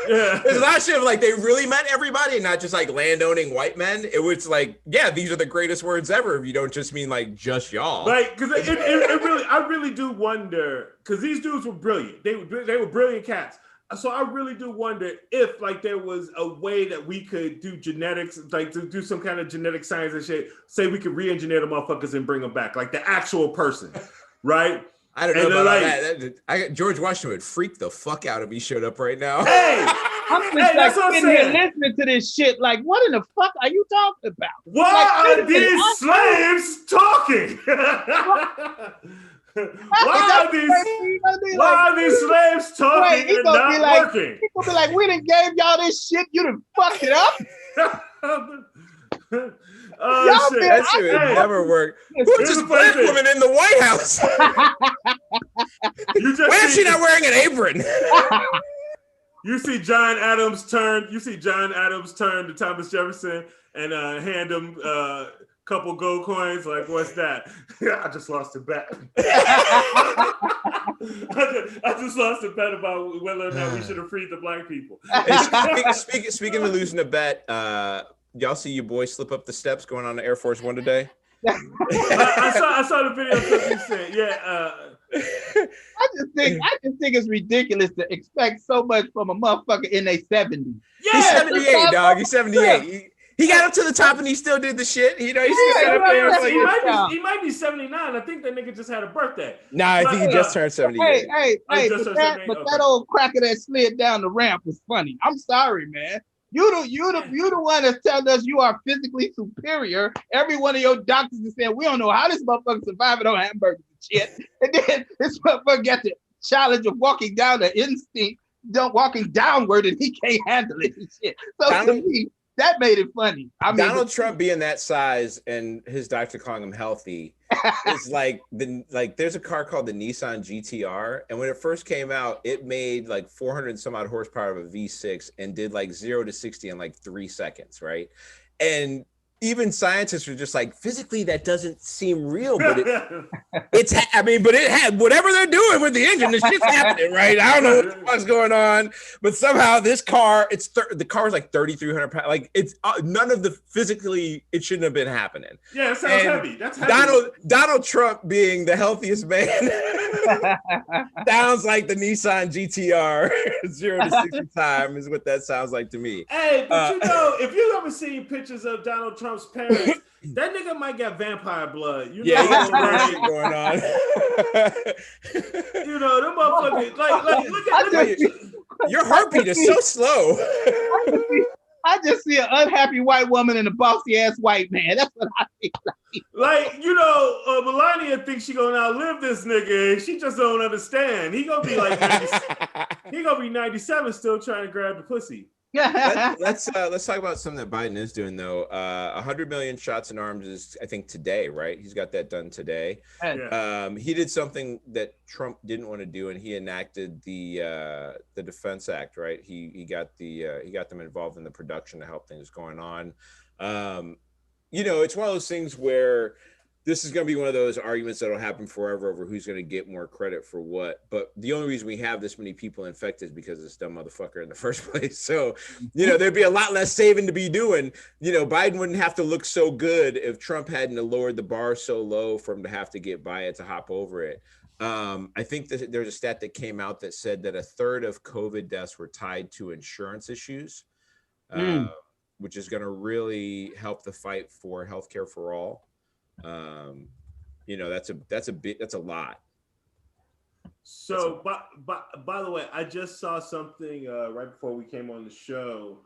Yeah. There's a lot of shit of like they really met everybody, and not just like landowning white men. It was like, yeah, these are the greatest words ever. If you don't just mean like just y'all. Like, because I really do wonder, because these dudes were brilliant. They were brilliant cats. So I really do wonder if like there was a way that we could do genetics, like to do some kind of genetic science and shit, say we could re-engineer the motherfuckers and bring them back, like the actual person, right? I don't know about that. George Washington would freak the fuck out if he showed up right now. Hey! I'm just sitting here listening to this shit. Like, what in the fuck are you talking about? Why are these slaves talking? Why are these slaves talking and not working? People be like, we done gave y'all this shit, you done fucked it up. Oh shit, that shit would never work. Who's this black woman in the White House? Why is she not wearing an apron? You see John Adams turn to Thomas Jefferson and hand him couple gold coins, like, what's that? I just lost a bet. I just lost a bet about whether or not we should have freed the black people. Speaking of losing a bet, y'all see your boy slip up the steps going on to Air Force One today? I saw the video clip you said. Yeah. I just think it's ridiculous to expect so much from a motherfucker in their 70s. He's 78, dog. He's 78. He got up to the top and he still did the shit. You know, he still got up there. He might be 79. I think that nigga just had a birthday. Nah, I think he just turned 78. Hey, that old cracker that slid down the ramp was funny. I'm sorry, man. You the one that's telling us you are physically superior. Every one of your doctors is saying we don't know how this motherfucker surviving on hamburgers and shit. And then this motherfucker got the challenge of walking down the instinct, walking downward, and he can't handle it and shit. So to me, that made it funny. I mean, Donald Trump being that size and his doctor calling him healthy is like there's a car called the Nissan GTR, and when it first came out, it made like 400 and some odd horsepower of a V6 and did like 0 to 60 in like 3 seconds, right? And even scientists are just like, physically that doesn't seem real, but it had whatever they're doing with the engine, the shit's happening, right? I don't know what the fuck's going on, but somehow this car, the car is like 3,300 pounds. Like it's none of the physically, it shouldn't have been happening. Yeah, it sounds heavy. That's heavy. Donald Trump being the healthiest man sounds like the Nissan GTR 0 to 60 time is what that sounds like to me. Hey, but if you ever seen pictures of Donald Trump's parents, that nigga might get vampire blood. You know, he got some shit going on. You know, them motherfuckers. Like look at your heartbeat is so slow. I just see an unhappy white woman and a bossy ass white man. That's what I think. Like, you know, Melania thinks she gonna outlive this nigga, and she just don't understand. He gonna be like 97, still trying to grab the pussy. Let's talk about something that Biden is doing though. 100 million shots in arms is, I think, today, right? He's got that done today. He did something that Trump didn't want to do, and he enacted the Defense Act, right? He got them involved in the production to help things going on. You know, it's one of those things where this is going to be one of those arguments that'll happen forever over who's going to get more credit for what. But the only reason we have this many people infected is because of this dumb motherfucker in the first place. So, you know, there'd be a lot less saving to be doing. You know, Biden wouldn't have to look so good if Trump hadn't lowered the bar so low for him to have to get by it to hop over it. I think that there's a stat that came out that said that 1/3 of COVID deaths were tied to insurance issues, which is going to really help the fight for healthcare for all. You know, that's a lot. So, by the way, I just saw something right before we came on the show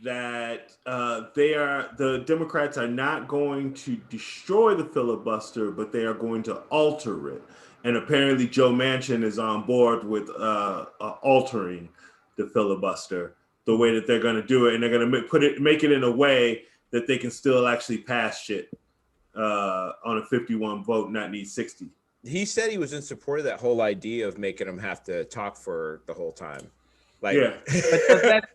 that the Democrats are not going to destroy the filibuster, but they are going to alter it. And apparently, Joe Manchin is on board with altering the filibuster the way that they're going to do it, and they're going to make it in a way that they can still actually pass shit on a 51 vote, not need 60. He said he was in support of that whole idea of making them have to talk for the whole time. Like, yeah.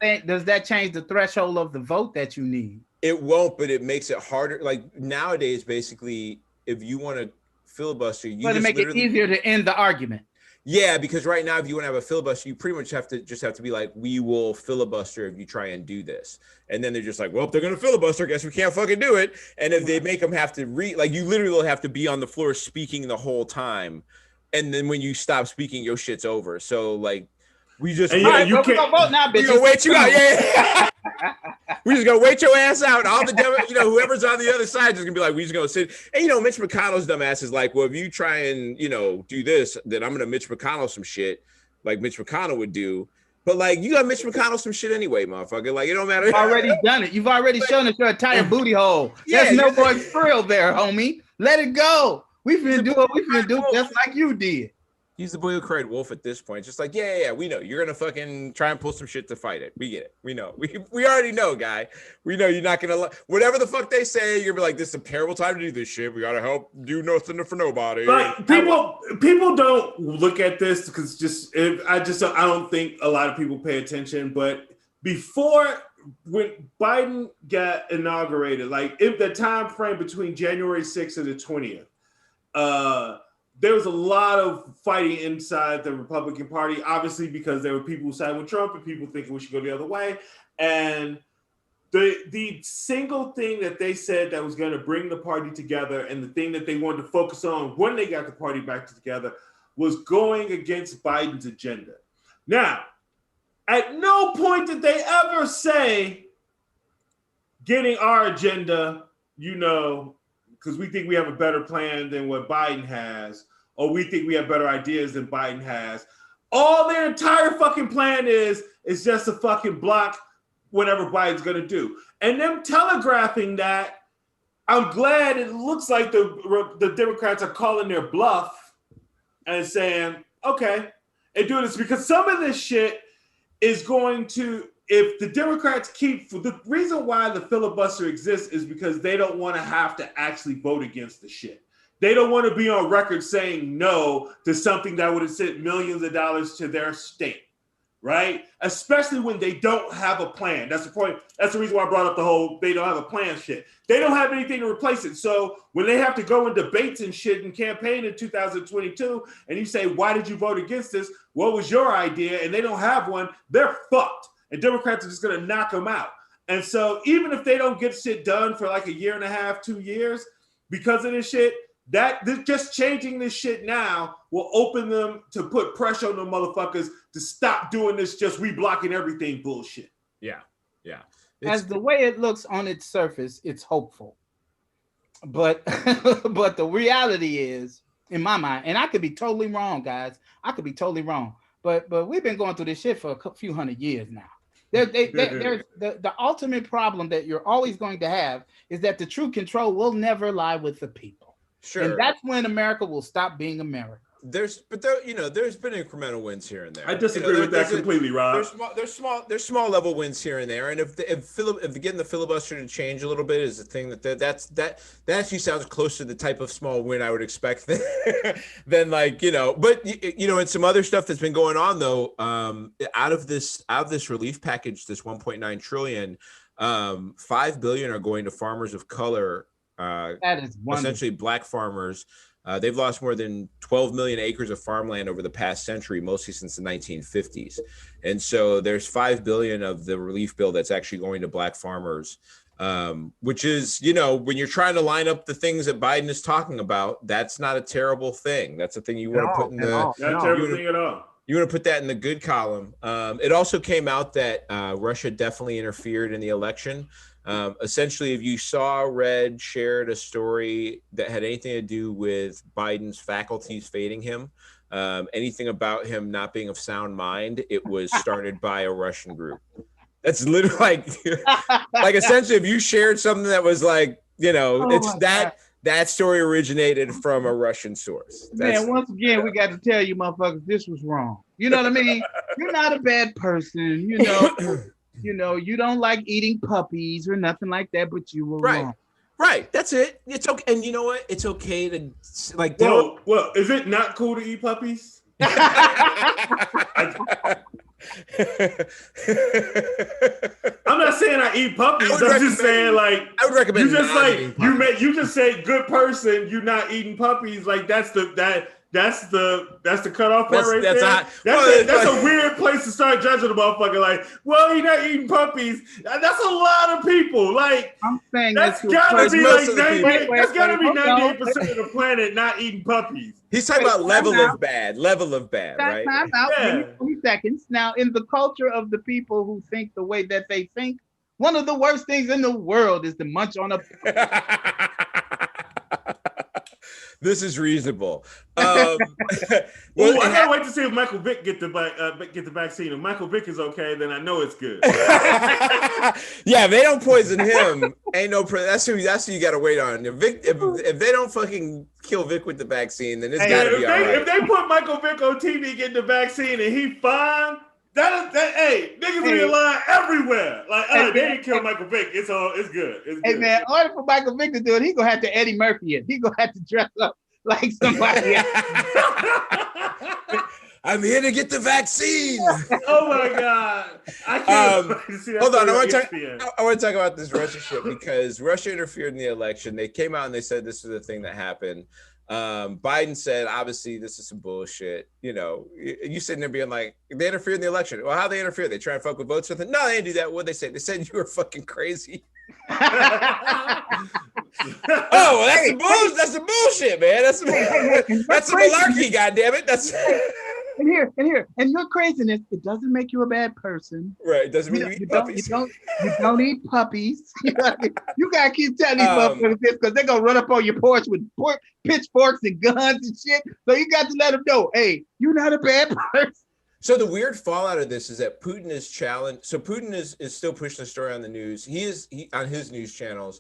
But does that change the threshold of the vote that you need? It won't, but it makes it harder. Like nowadays, basically, if you want to filibuster, you to make it easier to end the argument. Yeah, because right now, if you want to have a filibuster, you pretty much have to be like, we will filibuster if you try and do this. And then they're just like, well, if they're going to filibuster, I guess we can't fucking do it. And if they make them have to you literally will have to be on the floor speaking the whole time. And then when you stop speaking, your shit's over. So like, we just you can't vote now, bitch. We're gonna wait you out. Yeah. We just gonna wait your ass out. All the whoever's on the other side is gonna be like, we just gonna sit. And Mitch McConnell's dumb ass is like, well, if you try and do this, then I'm gonna Mitch McConnell some shit like Mitch McConnell would do. But like, you got Mitch McConnell some shit anyway, motherfucker. Like, it don't matter. You've already done it. You've already shown us your entire booty hole. There's no more thrill there, homie. Let it go. We finna do what we finna do, just like you did. He's the boy who cried wolf at this point. Just like, yeah, we know. You're going to fucking try and pull some shit to fight it. We get it. We know. We already know, guy. We know you're not going to... Whatever the fuck they say, you're going to be like, this is a terrible time to do this shit. We got to help do nothing for nobody. Like, people don't look at this because I don't think a lot of people pay attention. But when Biden got inaugurated, like, if the time frame between January 6th and the 20th, there was a lot of fighting inside the Republican Party, obviously, because there were people who sided with Trump and people thinking we should go the other way. And the single thing that they said that was going to bring the party together, and the thing that they wanted to focus on when they got the party back together, was going against Biden's agenda. Now, at no point did they ever say getting our agenda, because we think we have a better plan than what Biden has, or we think we have better ideas than Biden has. All their entire fucking plan is just to fucking block whatever Biden's going to do. And them telegraphing that, I'm glad it looks like the Democrats are calling their bluff and saying, okay, and doing this, because some of this shit is going to, if the Democrats the reason why the filibuster exists is because they don't want to have to actually vote against the shit. They don't want to be on record saying no to something that would have sent millions of dollars to their state, right? Especially when they don't have a plan. That's the point. That's the reason why I brought up the whole they don't have a plan shit. They don't have anything to replace it. So when they have to go in debates and shit and campaign in 2022, and you say, why did you vote against this? What was your idea? And they don't have one, they're fucked. And Democrats are just going to knock them out. And so even if they don't get shit done for like a year and a half, 2 years, because of this shit, just changing this shit now will open them to put pressure on the motherfuckers to stop doing this just we blocking everything bullshit. Yeah. As the way it looks on its surface, it's hopeful. But but the reality is, in my mind, and I could be totally wrong, guys. I could be totally wrong. But we've been going through this shit for a few hundred years now. There's the ultimate problem that you're always going to have is that the true control will never lie with the people. Sure. And that's when America will stop being America. There's been incremental wins here and there. I disagree with that completely, Rob. There's small level wins here and there, and if getting the filibuster to change a little bit is the thing that actually sounds close to the type of small win I would expect than but and some other stuff that's been going on though, out of this relief package, this 1.9 trillion, 5 billion are going to farmers of color. That is wonderful. Essentially black farmers. They've lost more than 12 million acres of farmland over the past century, mostly since the 1950s. And so there's 5 billion of the relief bill that's actually going to black farmers, which is, when you're trying to line up the things that Biden is talking about, that's not a terrible thing. That's a thing you want to put in the not a terrible thing at all. You want to put that in the good column. It also came out that Russia definitely interfered in the election. Essentially, if you shared a story that had anything to do with Biden's faculties fading him, anything about him not being of sound mind, it was started by a Russian group. That's literally like essentially, if you shared something that was that story originated from a Russian source. Man, once again, we got to tell you motherfuckers, this was wrong. You know what I mean? You're not a bad person, you don't like eating puppies or nothing like that, but you were wrong. Right. That's it. It's okay. And you know what? It's okay to Well, is it not cool to eat puppies? I'm not saying I eat puppies. I'm just saying I would recommend you just say good person, you're not eating puppies. Like that's the cutoff point right there. That's a weird place to start judging a motherfucker. Like, well, you're not eating puppies. That's a lot of people. Like, I'm saying that's gotta be like 98% of the planet not eating puppies. He's talking about level of bad, right? Time out. Yeah. 20 seconds. Now, in the culture of the people who think the way that they think, one of the worst things in the world is to munch on a. This is reasonable. I can't wait to see if Michael Vick get the vaccine. If Michael Vick is okay, then I know it's good. Yeah, if they don't poison him, ain't no. That's who you got to wait on. If they don't fucking kill Vick with the vaccine, then it's got to be all right. If they put Michael Vick on TV getting the vaccine and he fine, niggas be lying everywhere. Like, they didn't kill Michael Vick. It's good. It's good. Hey man, in order for Michael Vick to do it, he gonna have to Eddie Murphy it. He gonna have to dress up like somebody else. I'm here to get the vaccine. Oh my God. I can't wait to see that. Hold on. I ESPN. want to talk about this Russia shit because Russia interfered in the election. They came out and they said this was the thing that happened. Biden said, obviously, this is some bullshit. You know, you sitting there being like, they interfered in the election. Well, how they interfere? They try and fuck with votes with it? No, they didn't do that. What'd they say? They said you were fucking crazy. Oh, well, that's the bullshit. That's the bullshit, man. That's the malarkey, goddammit. That's and your craziness, it doesn't make you a bad person. Right. It doesn't mean you eat puppies. You don't eat puppies. You gotta keep telling these motherfuckers this because they're gonna run up on your porch with pitchforks and guns and shit. So you got to let them know, hey, you're not a bad person. So the weird fallout of this is that Putin is challenged. So Putin is still pushing the story on the news. He on his news channels.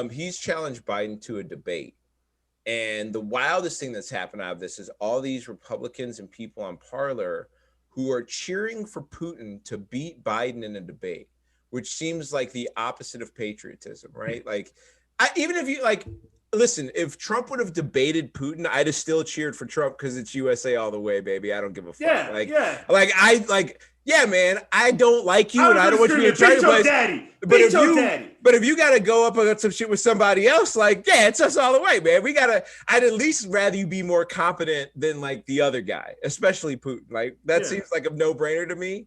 He's challenged Biden to a debate. And the wildest thing that's happened out of this is all these Republicans and people on Parler who are cheering for Putin to beat Biden in a debate, which seems like the opposite of patriotism, right? Like, even if you like, listen, if Trump would have debated Putin, I'd have still cheered for Trump because it's USA all the way, baby. I don't give a fuck. Yeah, man, I don't like you and I don't want you to be in charge of daddy. But if you got to go up against some shit with somebody else, like, yeah, it's us all the way, man. I'd at least rather you be more competent than like the other guy, especially Putin. Like that seems like a no-brainer to me.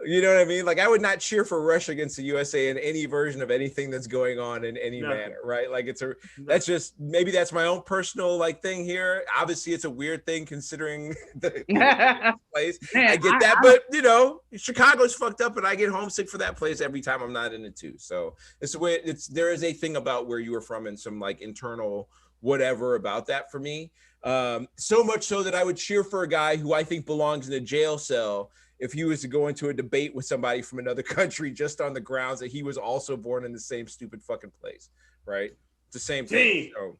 You know what I mean? Like I would not cheer for Russia against the USA in any version of anything that's going on in any manner, right? Like that's just, maybe that's my own personal like thing here. Obviously it's a weird thing considering the place. Man, I get that, but you know, Chicago's fucked up and I get homesick for that place every time I'm not in it too. So it's the way there is a thing about where you were from and some like internal whatever about that for me. So much so that I would cheer for a guy who I think belongs in a jail cell if he was to go into a debate with somebody from another country just on the grounds that he was also born in the same stupid fucking place, right? It's the same thing. So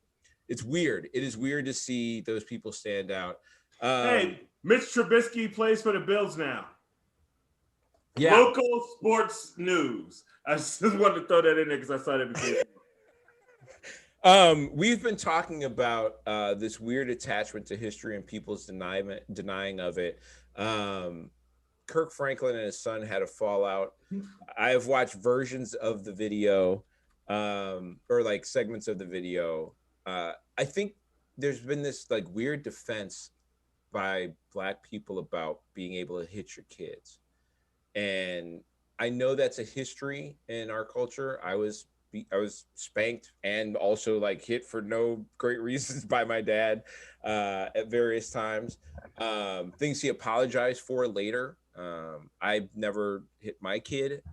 it's weird. It is weird to see those people stand out. Hey, Mitch Trubisky plays for the Bills now. Yeah. Local sports news. I just wanted to throw that in there because I saw that before. We've been talking about this weird attachment to history and people's denying of it. Kirk Franklin and his son had a fallout. I have watched versions of the video, or like segments of the video. I think there's been this like weird defense by Black people about being able to hit your kids. And I know that's a history in our culture. I was spanked and also like hit for no great reasons by my dad at various times. Things he apologized for later. I've never hit my kid.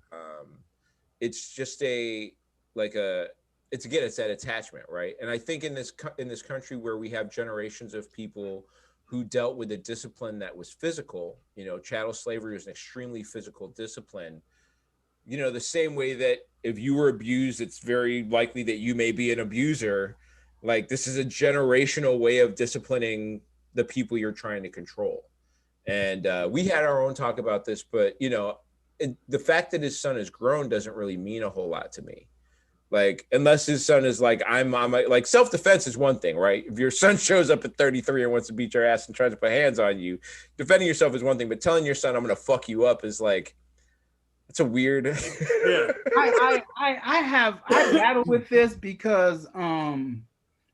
It's just it's that attachment, right? And I think in this country where we have generations of people who dealt with a discipline that was physical, you know, chattel slavery was an extremely physical discipline. You know, the same way that if you were abused, it's very likely that you may be an abuser. Like this is a generational way of disciplining the people you're trying to control. And we had our own talk about this, but you know, the fact that his son has grown doesn't really mean a whole lot to me. Like, unless his son is like, like self-defense is one thing, right? If your son shows up at 33 and wants to beat your ass and tries to put hands on you, defending yourself is one thing, but telling your son I'm going to fuck you up is like, it's a weird. Yeah. I battle with this because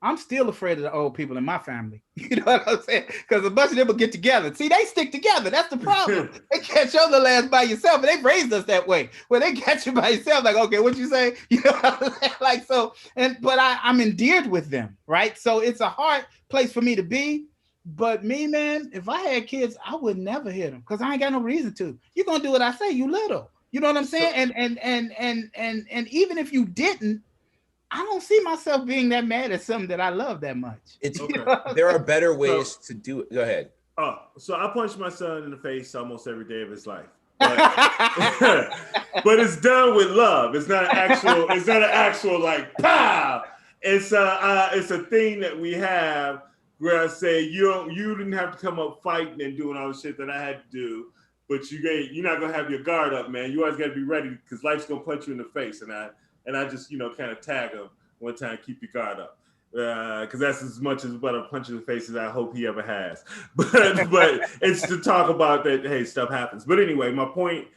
I'm still afraid of the old people in my family. You know what I'm saying? Because a bunch of them will get together. See, they stick together. That's the problem. They catch your little ass by yourself, and they've raised us that way. When they catch you by yourself, like, okay, what you say? You know what I'm saying? Like, so, but I'm endeared with them, right? So it's a hard place for me to be. But me, man, if I had kids, I would never hit them because I ain't got no reason to. You're gonna do what I say, you little. You know what I'm saying? And even if you didn't, I don't see myself being that mad at something that I love that much. It's okay. There are better ways to do it. Go ahead. So I punch my son in the face almost every day of his life. But, but it's done with love. It's not an actual like pow. It's a thing that we have where I say you didn't have to come up fighting and doing all the shit that I had to do. But you're not gonna have your guard up, man. You always gotta be ready because life's gonna punch you in the face. And I just, kind of tag him one time, keep your guard up. because that's as much as about a punch in the face as I hope he ever has. But it's to talk about that. Hey, stuff happens. But anyway, my point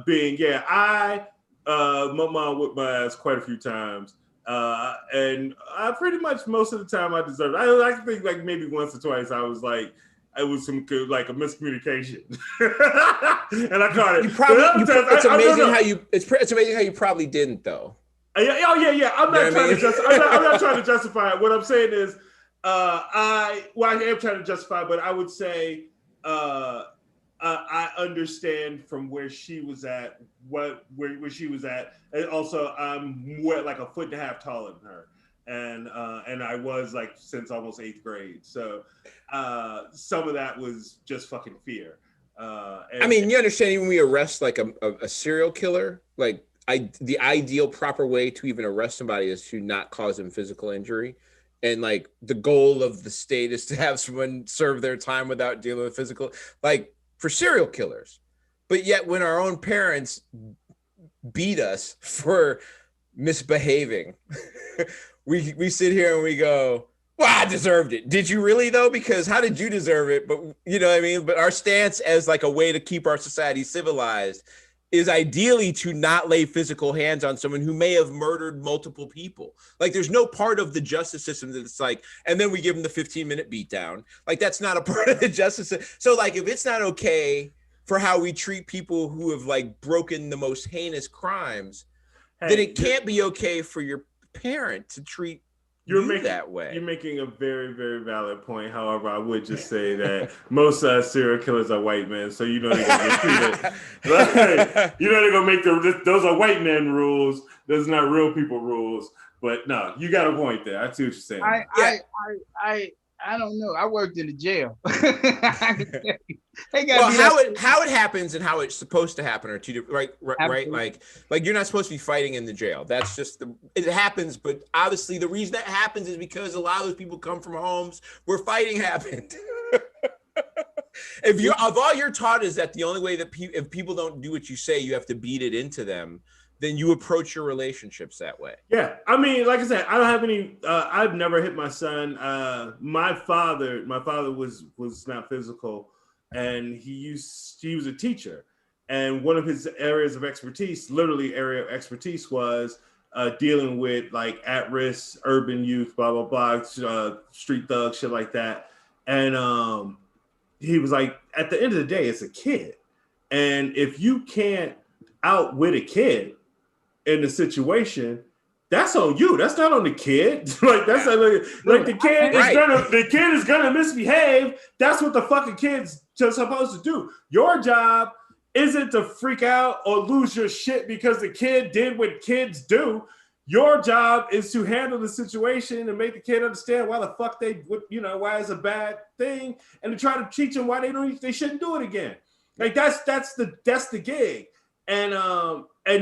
being, my mom whipped my ass quite a few times. And I pretty much most of the time I deserved it. I think like maybe once or twice I was like, it was some like a miscommunication, and I caught it. It's amazing how you probably didn't though. Yeah. I'm not trying to justify it. What I'm saying is, I am trying to justify, but I would say, I understand from where she was at, where she was at, and also I'm like a foot and a half taller than her, and I was like since almost 8th grade, so some of that was just fucking fear. I mean, you understand, even when we arrest like a serial killer, like the ideal proper way to even arrest somebody is to not cause them physical injury. And like the goal of the state is to have someone serve their time without dealing with physical, like for serial killers. But yet when our own parents beat us for misbehaving, we sit here and we go, well, I deserved it. Did you really though? Because how did you deserve it? But you know what I mean? But our stance as like a way to keep our society civilized is ideally to not lay physical hands on someone who may have murdered multiple people. Like there's no part of the justice system that's like, and then we give them the 15-minute beatdown. Like that's not a part of the justice system. So like if it's not okay for how we treat people who have like broken the most heinous crimes, then it can't be okay for your parent to treat you that way. You're making a very, very valid point. However, I would just say that most serial killers are white men, so you know they're gonna get treated. Like, you know they're gonna make those are white men rules. Those are not real people rules. But no, you got a point there. I see what you're saying. I don't know. I worked in the jail. How it happens and how it's supposed to happen are two different, right? Like you're not supposed to be fighting in the jail. That's just it happens. But obviously, the reason that happens is because a lot of those people come from homes where fighting happened. If all you're taught is that the only way that if people don't do what you say, you have to beat it into them, then you approach your relationships that way. Yeah. I mean, like I said, I don't have any, I've never hit my son. My father was not physical, and he was a teacher. And one of his areas of expertise, was dealing with like at-risk urban youth, blah, blah, blah, street thugs, shit like that. And he was like, at the end of the day, it's a kid. And if you can't outwit a kid in the situation, that's on you. That's not on the kid. Like that's like the kid is gonna misbehave. That's what the fucking kid's just supposed to do. Your job isn't to freak out or lose your shit because the kid did what kids do. Your job is to handle the situation and make the kid understand why the fuck why it's a bad thing, and to try to teach them why they shouldn't do it again. Like that's the gig. And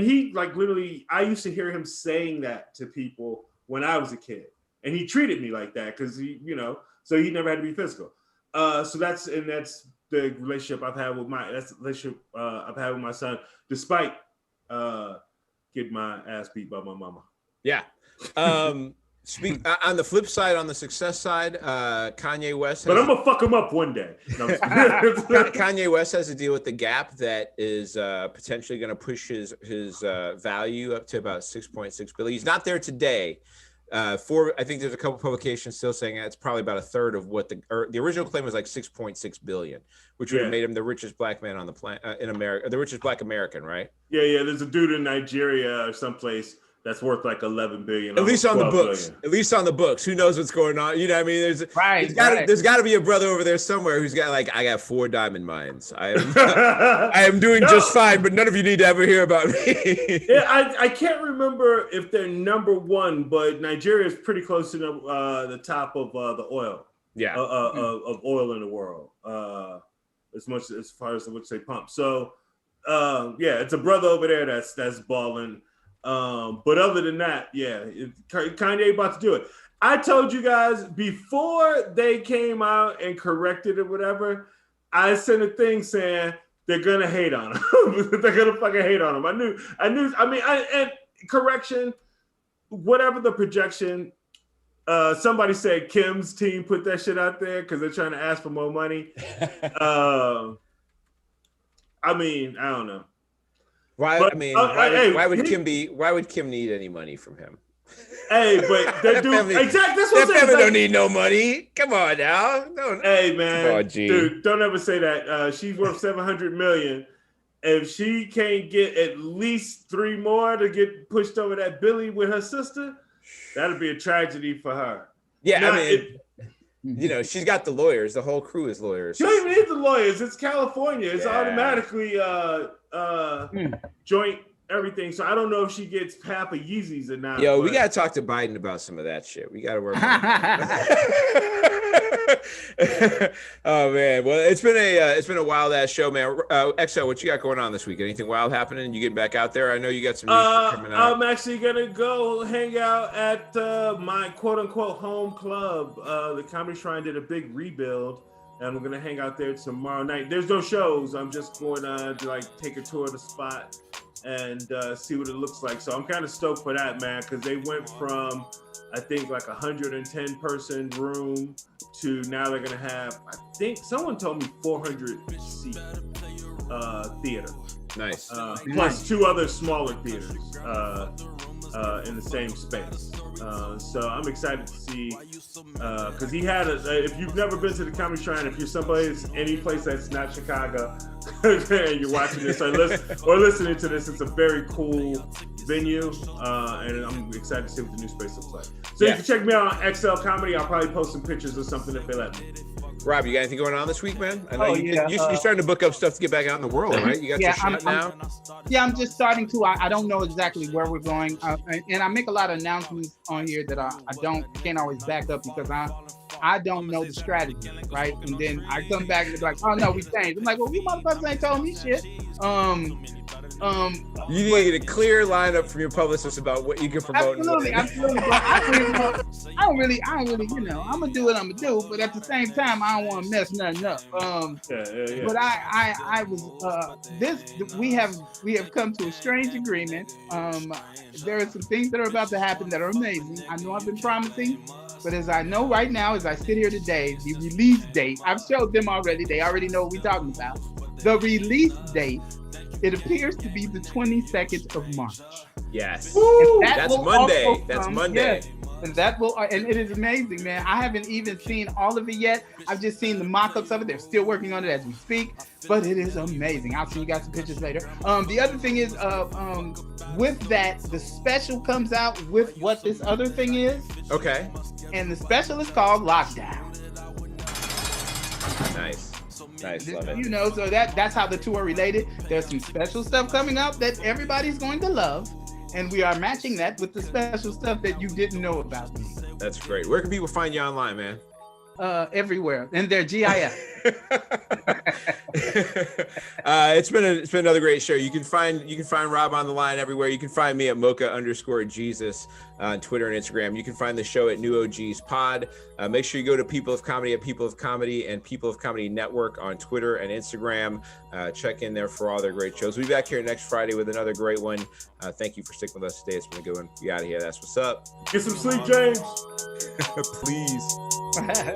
he like literally, I used to hear him saying that to people when I was a kid, and he treated me like that because so he never had to be physical. So that's the relationship I've had with my son, despite getting my ass beat by my mama. Yeah. On the flip side, on the success side, Kanye West. But I'm gonna fuck him up one day. No, Kanye West has to deal with the gap that is potentially going to push his value up to about 6.6 billion. He's not there today. I think there's a couple publications still saying it's probably about a third of what the original claim was, like 6.6 billion, which would have made him the richest black man on the planet in America, the richest black American, right? Yeah. There's a dude in Nigeria or someplace that's worth like 11 billion. At least on the books. Billion. At least on the books. Who knows what's going on? You know what I mean? There's got to be a brother over there somewhere who's got like, I got 4 diamond mines. I am doing just fine, but none of you need to ever hear about me. Yeah, I can't remember if they're number one, but Nigeria is pretty close to the top of the oil. Yeah. Of oil in the world. As far as which they pump. So it's a brother over there that's balling. But other than that, Kanye about to do it. I told you guys before they came out and corrected it, whatever. I sent a thing saying they're gonna hate on him. They're gonna fucking hate on him. I knew. I mean, and correction, whatever the projection, Somebody said Kim's team put that shit out there because they're trying to ask for more money. I mean, I don't know. Why? But, I mean, hey, why would Kim need any money from him? Hey, but that dude, family, exactly. That's what I'm saying. family don't need no money. Come on now. Hey, man, on, G. dude, don't ever say that. She's worth $700 million. If she can't get at least 3 more to get pushed over that Billy with her sister, that'll be a tragedy for her. Yeah, now, I mean, she's got the lawyers. The whole crew is lawyers. She don't even need the lawyers. It's California. It's automatically joint everything. So I don't know if she gets half of Yeezys or not. Yo, we gotta talk to Biden about some of that shit. We gotta work on it. Oh man, well it's been a wild ass show, man. XO, what you got going on this week? Anything wild happening? You getting back out there? I know you got some news coming out. I'm actually gonna go hang out at my quote unquote home club. The Comedy Shrine did a big rebuild, and we're gonna hang out there tomorrow night. There's no shows. I'm just going to take a tour of the spot and see what it looks like. So I'm kind of stoked for that, man, because they went from I think like 110 person room to now they're gonna have, I think someone told me 400 seat theater. Nice. Plus 2 other smaller theaters in the same space. So I'm excited to see, because he had if you've never been to the Comedy Shrine, if you're any place that's not Chicago, and you're watching this or listening to this, it's a very cool venue, and I'm excited to see what the new space looks like. So you can check me out on XL Comedy. I'll probably post some pictures or something if they let me. Rob, you got anything going on this week, man? I know you're starting to book up stuff to get back out in the world, right? You got your shot now? I'm just starting to. I don't know exactly where we're going. And I make a lot of announcements on here that I can't always back up because I don't know the strategy, right? And then I come back and it's like, oh no, we changed. I'm like, well, you motherfuckers ain't told me shit. You need to get a clear lineup from your publicist about what you can promote. Absolutely. But I don't really, I'm gonna do what I'm gonna do, but at the same time, I don't want to mess nothing up. But I was we have come to a strange agreement. There are some things that are about to happen that are amazing. I know I've been promising, but as I know right now, as I sit here today, the release date, I've showed them already. They already know what we're talking about. The release date, it appears to be the 22nd of March. Yes. That's Monday. That's Monday. Yes. And and it is amazing, man. I haven't even seen all of it yet. I've just seen the mock-ups of it. They're still working on it as we speak, but it is amazing. I'll see you guys some pictures later. The other thing is, with that, the special comes out with what this other thing is. Okay. And the special is called Lockdown. Nice, love it. So that's how the two are related. There's some special stuff coming up that everybody's going to love, and we are matching that with the special stuff that you didn't know about me. That's great. Where can people find you online, man? Everywhere, and they're GIF. It's been another great show. You can find Rob on the line everywhere. You can find me at Mocha_Jesus on Twitter and Instagram. You can find the show at New OGs Pod. Make sure you go to People of Comedy at People of Comedy and People of Comedy Network on Twitter and Instagram. Check in there for all their great shows. We'll be back here next Friday with another great one. Thank you for sticking with us today. It's been a good one. We out of here. That's what's up. Get some sleep, James. Please. Oh, yeah.